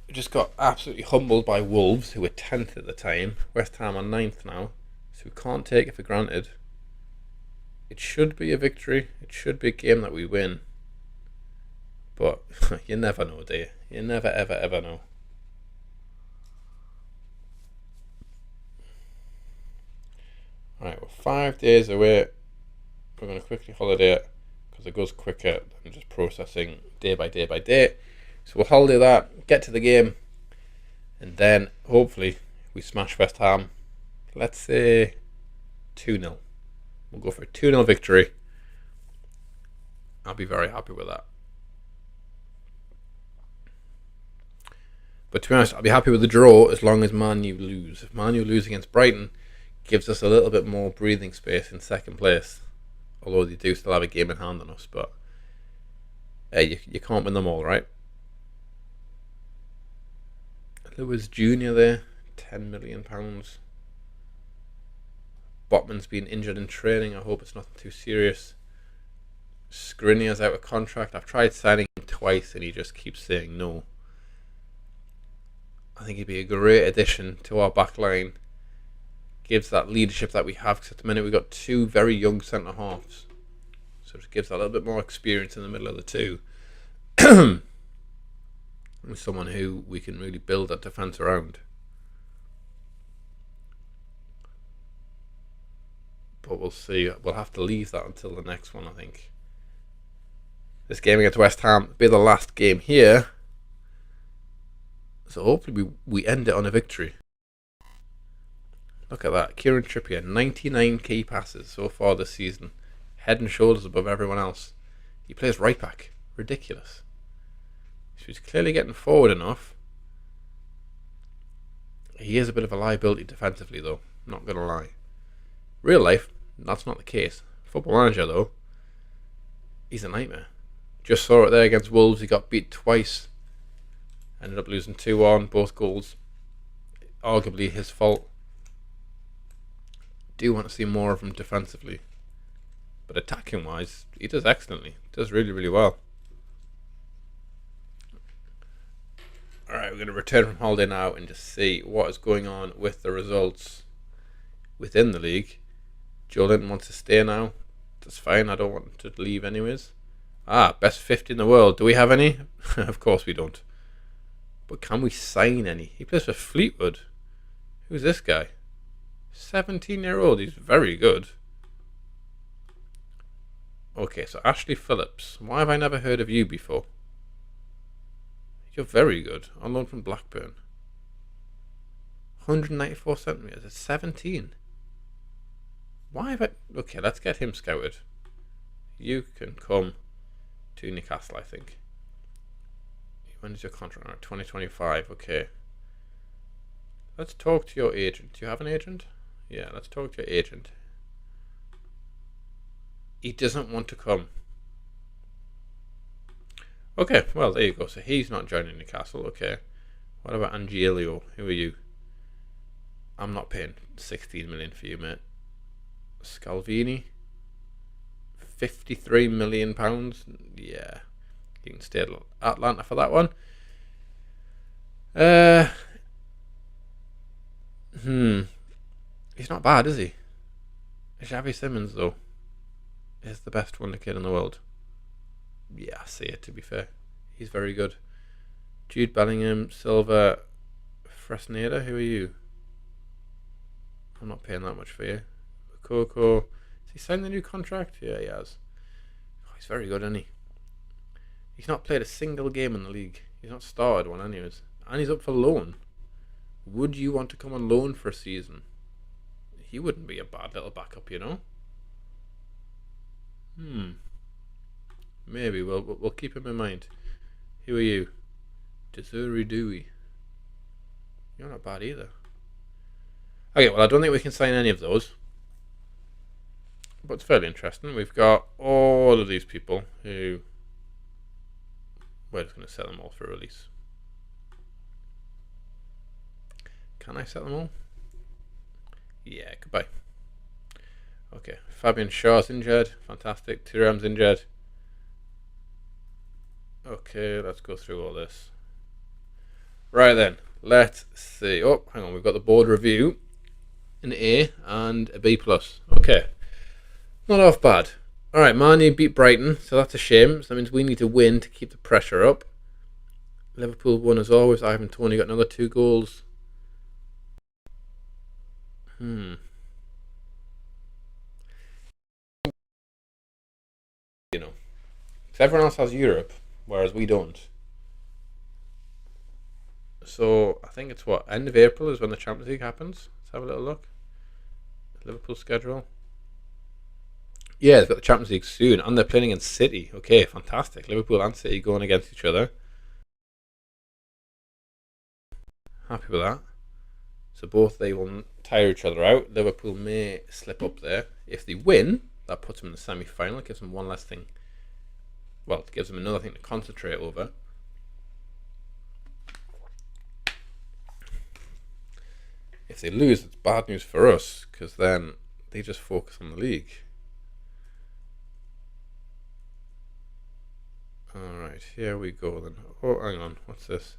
S1: We just got absolutely humbled by Wolves, who were 10th at the time. West Ham are 9th now, so we can't take it for granted. It should be a victory. It should be a game that we win. But you never know, do you? You never, ever know. Alright, we're 5 days away. We're going to quickly holiday it, because it goes quicker than just processing day by day by day. So we'll holiday that, get to the game, and then hopefully we smash West Ham. Let's say 2-0. We'll go for a 2-0 victory. I'll be very happy with that. But to be honest, I'll be happy with the draw as long as Man U lose. If Man U lose against Brighton, it gives us a little bit more breathing space in second place. Although they do still have a game in hand on us, but you can't win them all, right? Lewis Jr. there, £10 million. Botman's been injured in training. I hope it's nothing too serious. Skriniar's out of contract. I've tried signing him twice and he just keeps saying no. I think he'd be a great addition to our back line. Gives that leadership that we have, because at the minute we've got 2 very young centre halves. So it gives that a little bit more experience in the middle of the 2. With someone who we can really build that defence around. But we'll see. We'll have to leave that until the next one, I think. This game against West Ham will be the last game here. So hopefully we end it on a victory. Look at that. Kieran Trippier, 99 key passes so far this season. Head and shoulders above everyone else. He plays right back. Ridiculous. So he's clearly getting forward enough. He is a bit of a liability defensively though. Not going to lie. Real life, that's not the case. Football Manager though, he's a nightmare. Just saw it there against Wolves. He got beat twice. Ended up losing 2-1. Both goals arguably his fault. Do want to see more of him defensively. But attacking wise, he does excellently. Does really, really well. Alright, we're going to return from holiday now and just see what is going on with the results within the league. Joe Linton wants to stay now. That's fine, I don't want him to leave anyways. Best 50 in the world. Do we have any? Of course we don't. But can we sign any? He plays for Fleetwood. Who's this guy? 17-year-old. He's very good. Okay, so Ashley Phillips. Why have I never heard of you before? You're very good. On loan from Blackburn. 194 centimetres. It's 17. Why have I... Okay, let's get him scouted. You can come to Newcastle, I think. When is your contract? Right, 2025. Okay. Let's talk to your agent. Do you have an agent? Yeah, let's talk to your agent. He doesn't want to come. Okay, well, there you go. So he's not joining Newcastle. Okay. What about Angelio? Who are you? I'm not paying 16 million for you, mate. Scalvini? 53 million pounds? Yeah. You can stay at Atlanta for that one. He's not bad, is he? Xavi Simons, though, is the best wonder kid in the world. Yeah, I see it, to be fair. He's very good. Jude Bellingham, Silva, Fresneda, who are you? I'm not paying that much for you. Coco, has he signed the new contract? Yeah, he has. Oh, he's very good, isn't he? He's not played a single game in the league. He's not started one anyways. And he's up for loan. Would you want to come on loan for a season? He wouldn't be a bad little backup, you know? Maybe. We'll keep him in mind. Who are you? Desuri Dewey. You're not bad either. Okay, well, I don't think we can sign any of those. But it's fairly interesting. We've got all of these people who... We're just going to sell them all for release. Can I sell them all? Yeah, goodbye. Okay, Fabian Shaw's injured. Fantastic. Thuram's injured. Okay, let's go through all this. Right then, let's see. Oh, hang on, we've got the board review. An A and a B+. Okay, not half bad. Alright, Man U beat Brighton, so that's a shame. So that means we need to win to keep the pressure up. Liverpool won as always. Ivan Toney got another 2 goals. You know, because everyone else has Europe, whereas we don't. So I think it's what, end of April is when the Champions League happens. Let's have a little look. Liverpool schedule. Yeah, they've got the Champions League soon, and they're playing against City. Okay, fantastic. Liverpool and City going against each other. Happy with that. So both they will tire each other out. Liverpool may slip up there. If they win, that puts them in the semi-final. It gives them one less thing. Well, it gives them another thing to concentrate over. If they lose, it's bad news for us, because then they just focus on the league. Alright, here we go then. Oh, hang on, what's this?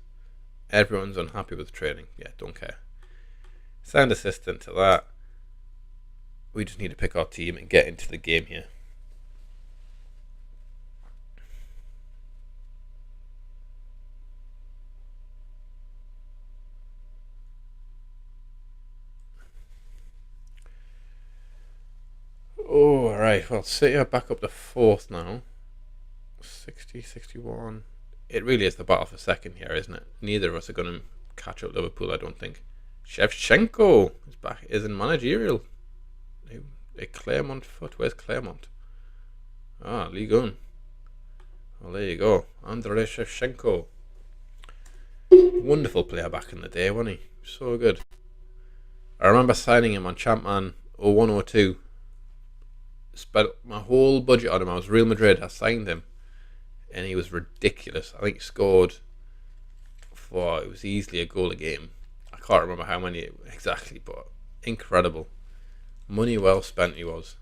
S1: Everyone's unhappy with training. Yeah, don't care. Sound assistant to that. We just need to pick our team and get into the game here. Oh, alright. Well, City are back up to 4th now. 60, 61. It really is the battle for second here, isn't it? Neither of us are going to catch up Liverpool, I don't think. Shevchenko is back, is in managerial. A Claremont foot. Where's Claremont? Ah, Ligue 1. Well, there you go. Andrei Shevchenko. Wonderful player back in the day, wasn't he? So good. I remember signing him on Champman 0102. Spent my whole budget on him. I was Real Madrid. I signed him. And he was ridiculous. I think he scored for, it was easily a goal a game. I can't remember how many exactly, but incredible. Money well spent he was.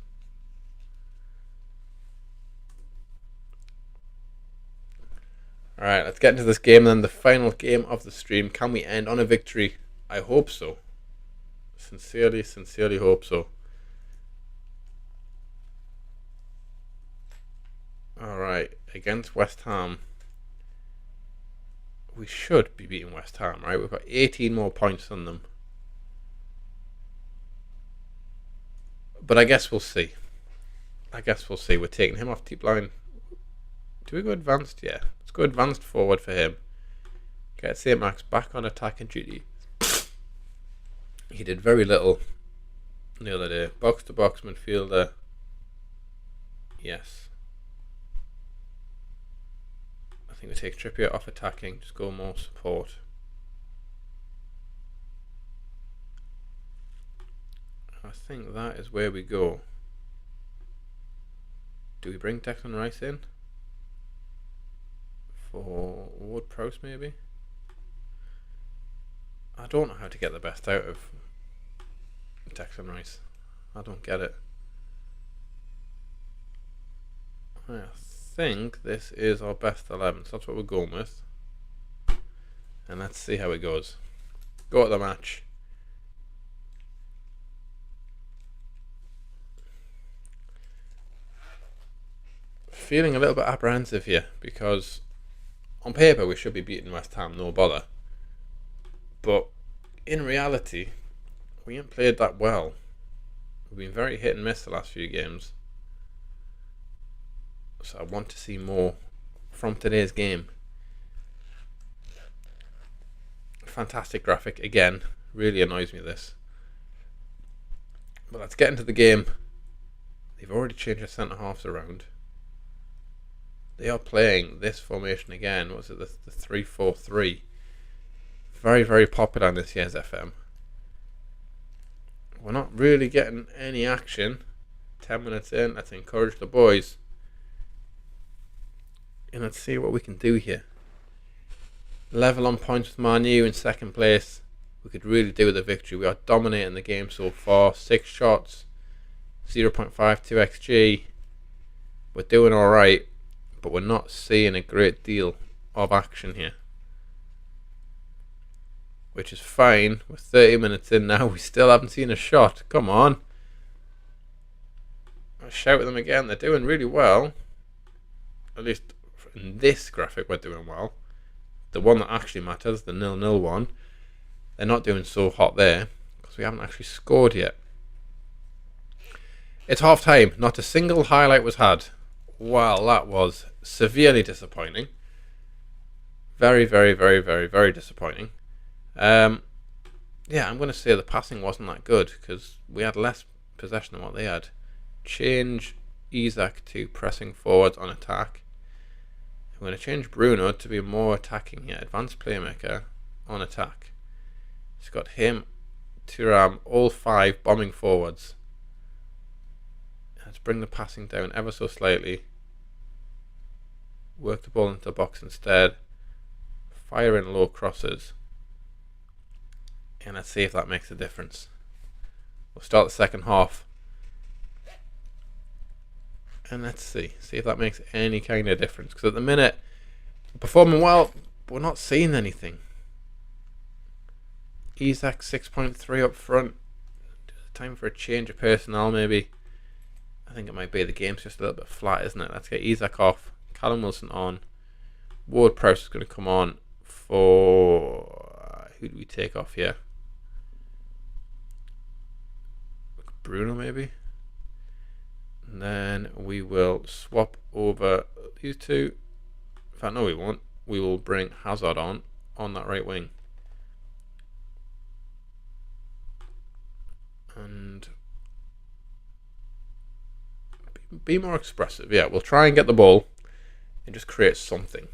S1: Alright, let's get into this game then. The final game of the stream. Can we end on a victory? I hope so. Sincerely hope so. Alright, against West Ham. We should be beating West Ham, right? We've got 18 more points on them. But I guess we'll see. We're taking him off deep line. Do we go advanced? Yeah. Let's go advanced forward for him. Get St. Max back on attacking duty. He did very little the other day. Box to box midfielder. Yes. I think we take Trippier off attacking, just go more support. I think that is where we go. Do we bring Declan Rice in? For Ward-Prowse maybe? I don't know how to get the best out of Declan Rice. I don't get it. I think this is our best 11, so that's what we're going with. And let's see how it goes. Go at the match. Feeling a little bit apprehensive here because on paper we should be beating West Ham, no bother. But in reality, we ain't played that well. We've been very hit and miss the last few games. So I want to see more from today's game. Fantastic graphic again. Really annoys me this. But let's get into the game. They've already changed their centre halves around. They are playing this formation again. Was it the 3-4-3? Very, very popular in this year's FM. We're not really getting any action. 10 minutes in, let's encourage the boys. And let's see what we can do here. Level on points with Man U in second place. We could really do with a victory. We are dominating the game so far. 6 shots, 0.52 XG. We're doing alright, but we're not seeing a great deal of action here. Which is fine. We're 30 minutes in now. We still haven't seen a shot. Come on. I'll shout at them again. They're doing really well. At least in this graphic we're doing well. The one that actually matters, the 0-0 one, they're not doing so hot there because we haven't actually scored yet. It's half time. Not a single highlight was had. Well, that was severely disappointing. Very, very, very, very, very disappointing. Yeah, I'm going to say the passing wasn't that good because we had less possession than what they had. Change Isak to pressing forwards on attack. I'm going to change Bruno to be more attacking here. Advanced playmaker on attack. He's got him, Thuram, all 5 bombing forwards. Let's bring the passing down ever so slightly. Work the ball into the box instead. Fire in low crosses. And let's see if that makes a difference. We'll start the second half. And let's see if that makes any kind of difference. Because at the minute, we're performing well, but we're not seeing anything. Isak 6.3 up front. Time for a change of personnel maybe. I think it might be. The game's just a little bit flat, isn't it? Let's get Isak off. Callum Wilson on. Ward-Prowse is going to come on for... who do we take off here? Bruno maybe? And then we will swap over these two. In fact, no we won't. We will bring Hazard on that right wing. And be more expressive. Yeah, we'll try and get the ball and just create something.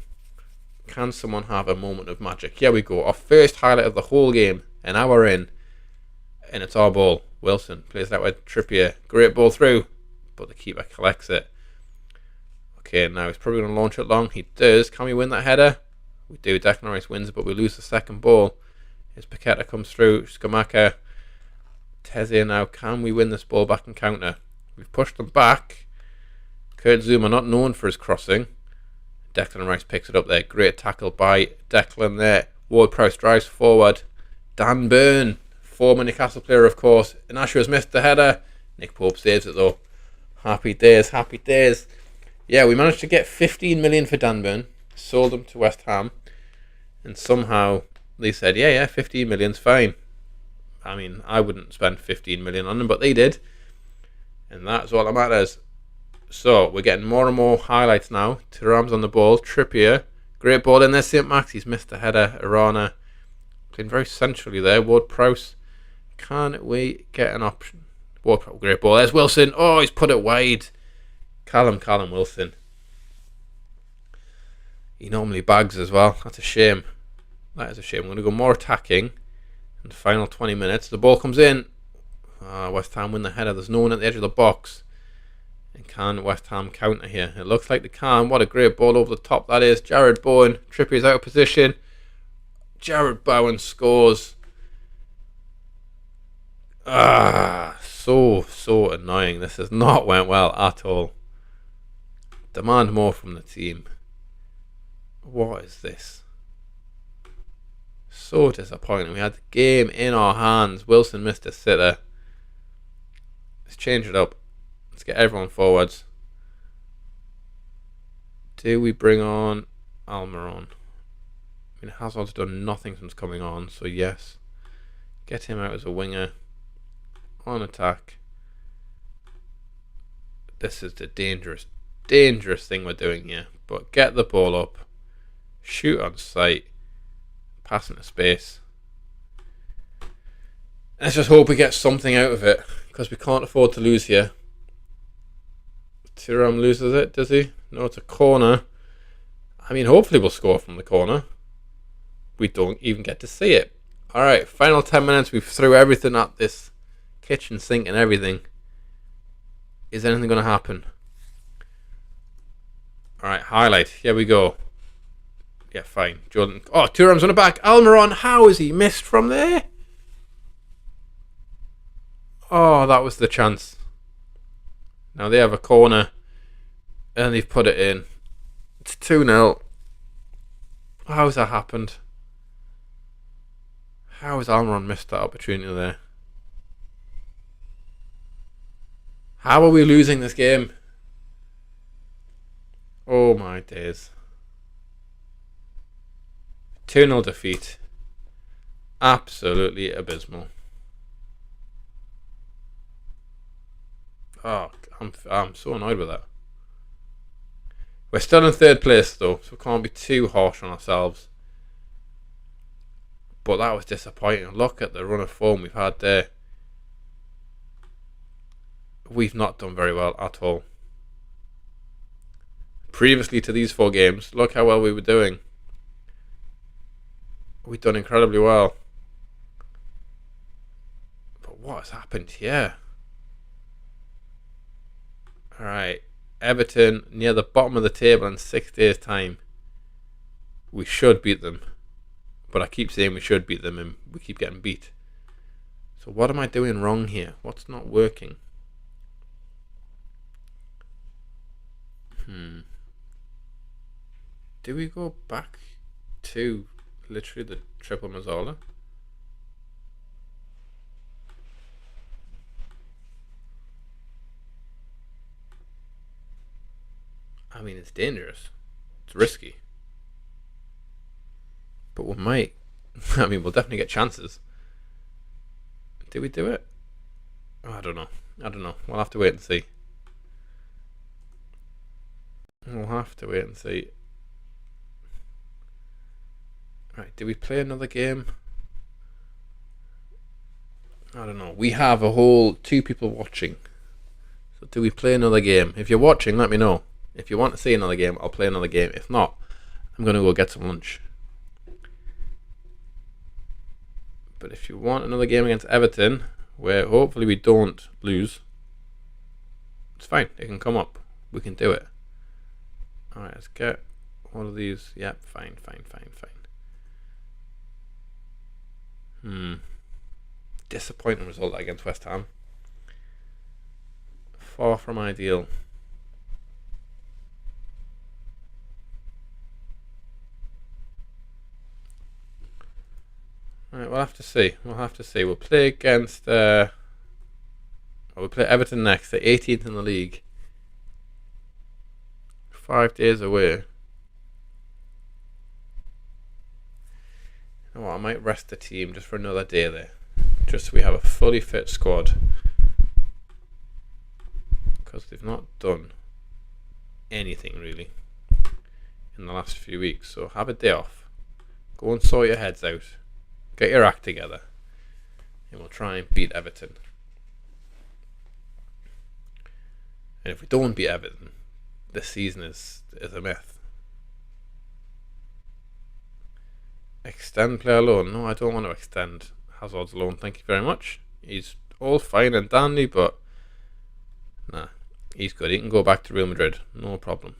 S1: Can someone have a moment of magic? Here we go. Our first highlight of the whole game. An hour in. And it's our ball. Wilson plays that with Trippier. Great ball through. But the keeper collects it. Okay, now he's probably going to launch it long. He does. Can we win that header? We do. Declan Rice wins it, but we lose the second ball. As Paqueta comes through. Skamaka. Teze now. Can we win this ball back and counter? We've pushed them back. Kurt Zuma not known for his crossing. Declan Rice picks it up there. Great tackle by Declan there. Ward-Prowse drives forward. Dan Burn, former Newcastle player of course. Inashu has missed the header. Nick Pope saves it though. Happy days, happy days. Yeah, we managed to get 15 million for Dan Burn. Sold him to West Ham. And somehow they said, yeah, 15 million's fine. I mean, I wouldn't spend 15 million on them, but they did. And that's all that matters. So, we're getting more and more highlights now. Thuram's on the ball. Trippier. Great ball in there, St. Max. He's missed a header. Arana playing very centrally there. Ward-Prowse. Can we get an option? Ward-Prowse, great ball. There's Wilson. Oh, he's put it wide. Callum Wilson. He normally bags as well. That's a shame. That is a shame. We're going to go more attacking in the final 20 minutes. The ball comes in. West Ham win the header. There's no one at the edge of the box. And can West Ham counter here? It looks like they can. What a great ball over the top that is. Jared Bowen. Trippier's out of position. Jared Bowen scores. So annoying. This has not went well at all. Demand more from the team. What is this? So disappointing. We had the game in our hands. Wilson missed a sitter. Let's change it up. Let's get everyone forwards. Do we bring on Almiron? I mean, Hazard's done nothing since coming on, so yes. Get him out as a winger. On attack. This is the dangerous thing we're doing here. But get the ball up. Shoot on sight. Pass into space. Let's just hope we get something out of it, because we can't afford to lose here. Thuram loses it, does he? No, it's a corner. I mean, hopefully we'll score from the corner. We don't even get to see it. Alright, final 10 minutes. We've threw everything at this kitchen sink and everything. Is anything going to happen? Alright, highlight. Here we go. Yeah, fine. Jordan. Oh, Thuram's on the back. Almiron, how is he missed from there? Oh, that was the chance. Now they have a corner. And they've put it in. It's 2-0. How's that happened? How has Almiron missed that opportunity there? How are we losing this game? Oh my days. 2-0 defeat. Absolutely abysmal. Oh, I'm so annoyed with that. We're still in third place though, so we can't be too harsh on ourselves. But that was disappointing. Look at the run of form we've had there. We've not done very well at all. Previously to these 4 games, look how well we were doing. We've done incredibly well. But what has happened here? Alright. Everton near the bottom of the table in 6 days' time. We should beat them. But I keep saying we should beat them and we keep getting beat. So what am I doing wrong here? What's not working? Do we go back to literally the triple Mazzola? I mean, it's dangerous. It's risky. But we might. I mean, we'll definitely get chances. Do we do it? Oh, I don't know. We'll have to wait and see. Right, do we play another game? I don't know. We have a whole 2 people watching. So do we play another game? If you're watching, let me know. If you want to see another game, I'll play another game. If not, I'm going to go get some lunch. But if you want another game against Everton, where hopefully we don't lose, it's fine. It can come up. We can do it. Alright, let's get one of these. Yep, fine. Disappointing result against West Ham. Far from ideal. Alright, we'll have to see. We'll play against we'll play Everton next. They're 18th in the league. 5 days away. You know what, I might rest the team just for another day there. Just so we have a fully fit squad. Because they've not done anything really. in the last few weeks. So have a day off. Go and sort your heads out. Get your act together. And we'll try and beat Everton. And if we don't beat Everton, this season is a myth. Extend player loan. No, I don't want to extend Hazard's loan. Thank you very much. He's all fine and dandy, but nah, he's good. He can go back to Real Madrid. No problem.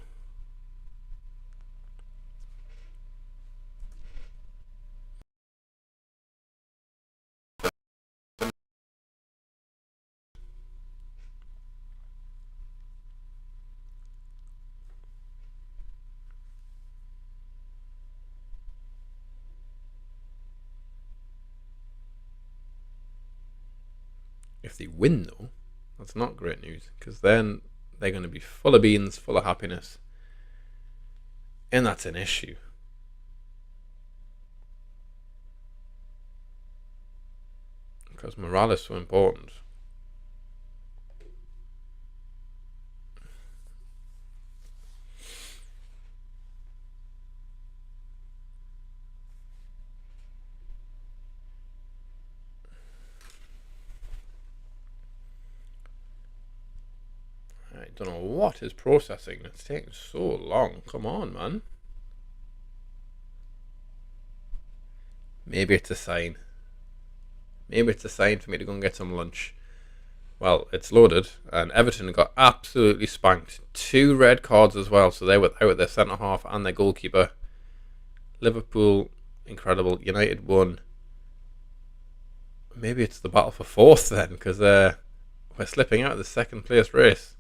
S1: If they win, though, that's not great news, because then they're going to be full of beans, full of happiness, and that's an issue. Because morale is so important. I don't know what is processing. It's taking so long. Come on, man. Maybe it's a sign. Maybe it's a sign for me to go and get some lunch. Well, it's loaded, and Everton got absolutely spanked. 2 red cards as well, so they're without their centre half and their goalkeeper. Liverpool, incredible. United won. Maybe it's the battle for 4th then, because we're slipping out of the 2nd place race.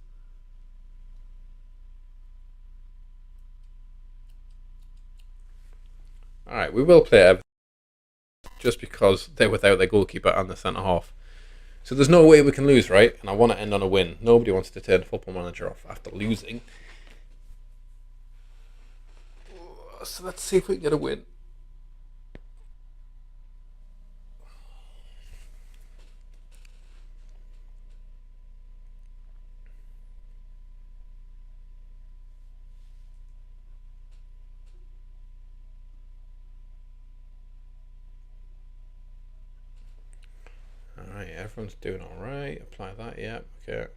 S1: Alright, we will play Everton just because they're without their goalkeeper and the centre half. So there's no way we can lose, right? And I want to end on a win. Nobody wants to turn Football Manager off after losing. So let's see if we can get a win. Alright, everyone's doing alright. Apply that, yeah, okay.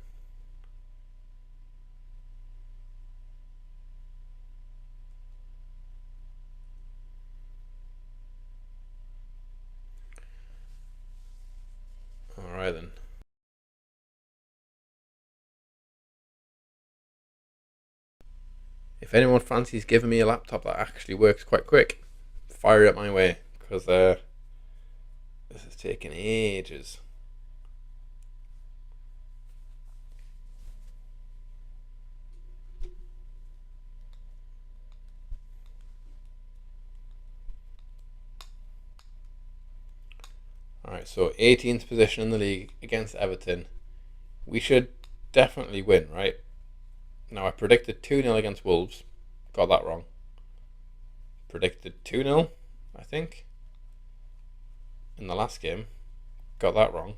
S1: Alright then. If anyone fancies giving me a laptop that actually works quite quick, fire it my way, because this is taking ages. Alright, so 18th position in the league against Everton. We should definitely win, right? Now, I predicted 2-0 against Wolves. Got that wrong. Predicted 2-0, I think, in the last game. Got that wrong.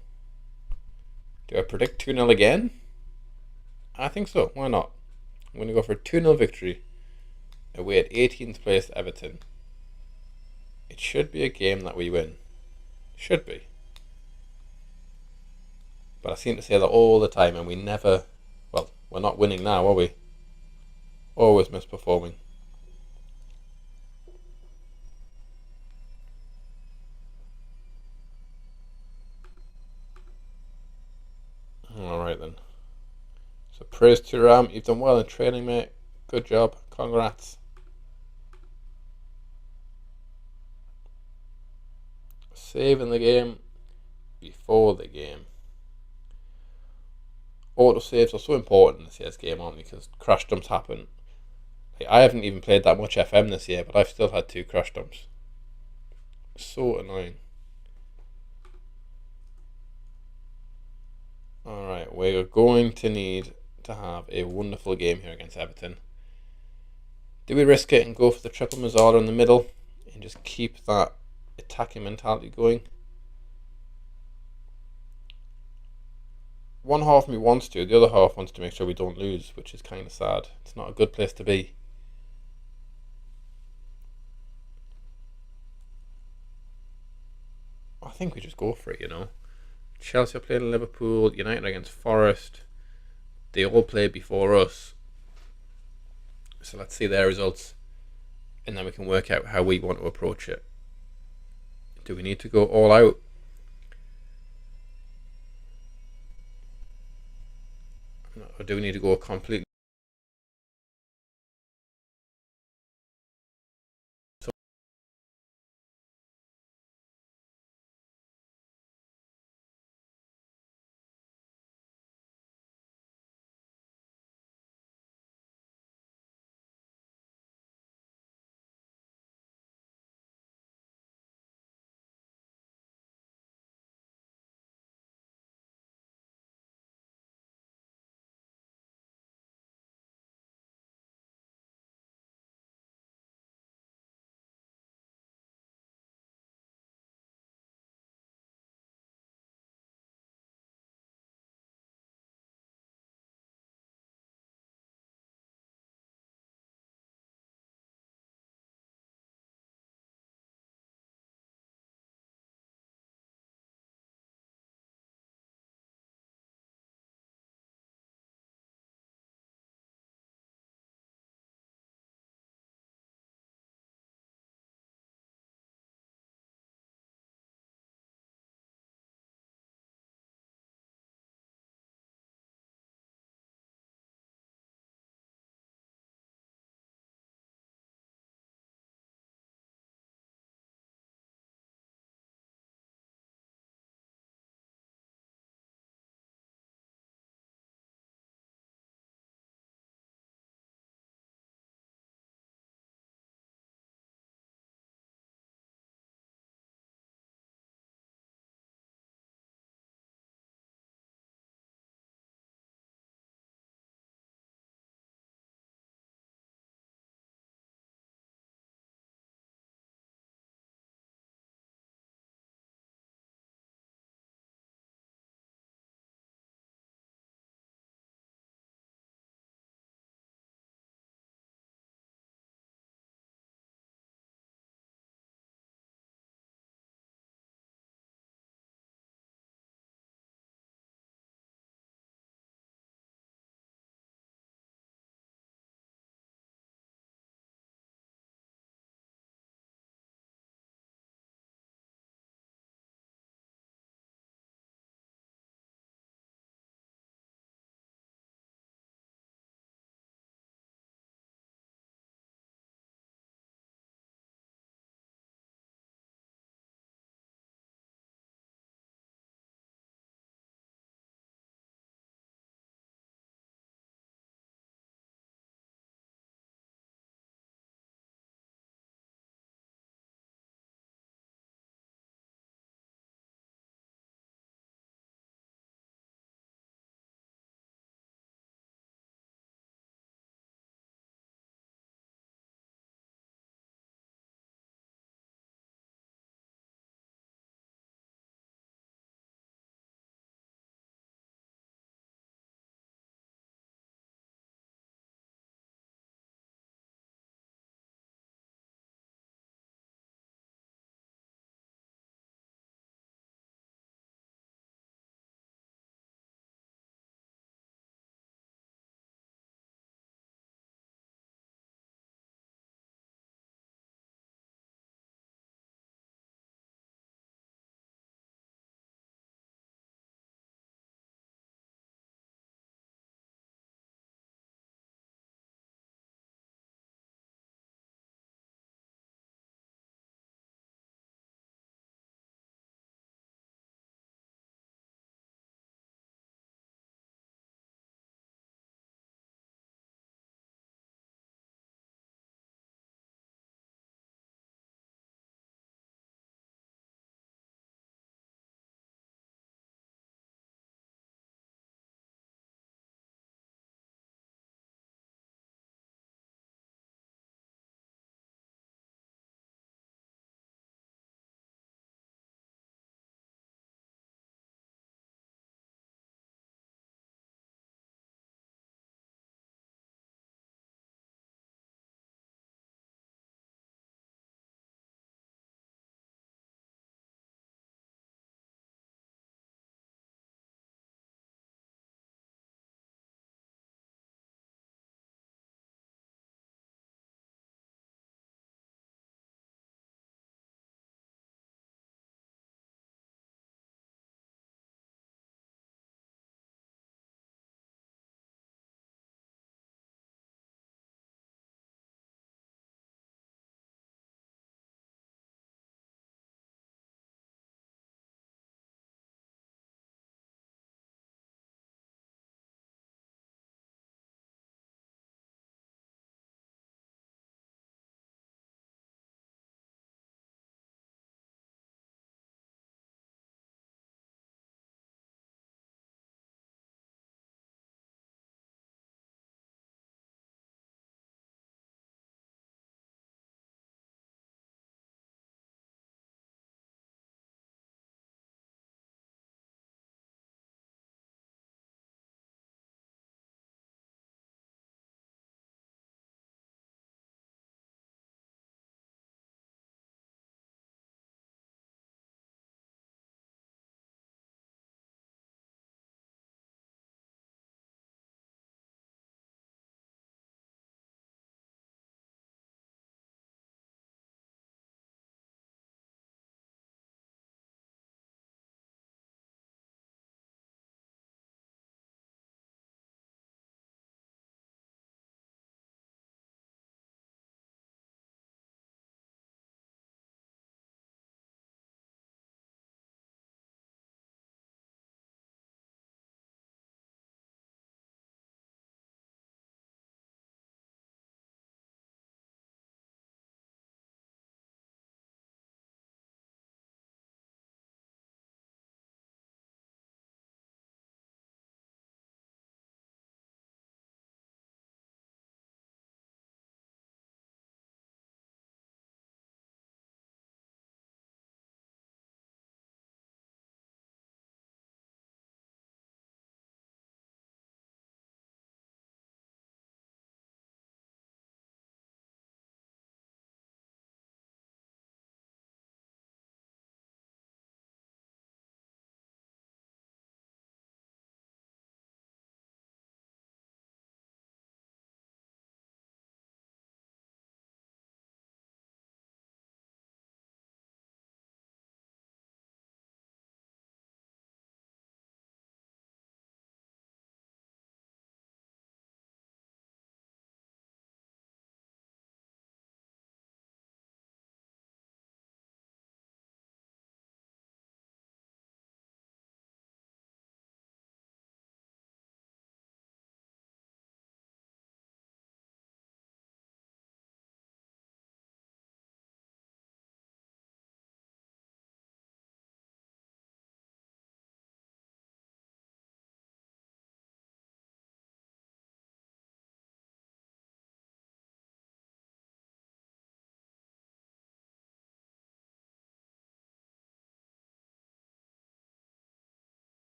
S1: Do I predict 2-0 again? I think so. Why not? I'm going to go for a 2-0 victory away at 18th place Everton. It should be a game that we win. Should be. But I seem to say that all the time, and we never... Well, we're not winning now, are we? Always misperforming. Alright then. So praise to Ram. You've done well in training, mate. Good job. Congrats. Saving the game before the game. Auto saves are so important in the CS game, aren't they? Because crash dumps happen. Like, I haven't even played that much FM this year, but I've still had 2 crash dumps. So annoying. Alright, we're going to need to have a wonderful game here against Everton. Do we risk it and go for the triple Mazzala in the middle and just keep that attacking mentality going? One half of me wants to, the other half wants to make sure we don't lose, which is kind of sad. It's not a good place to be. I think we just go for it, you know. Chelsea are playing Liverpool, United against Forest. They all played before us. So let's see their results. And then we can work out how we want to approach it. Do we need to go all out? Or do we need to go completely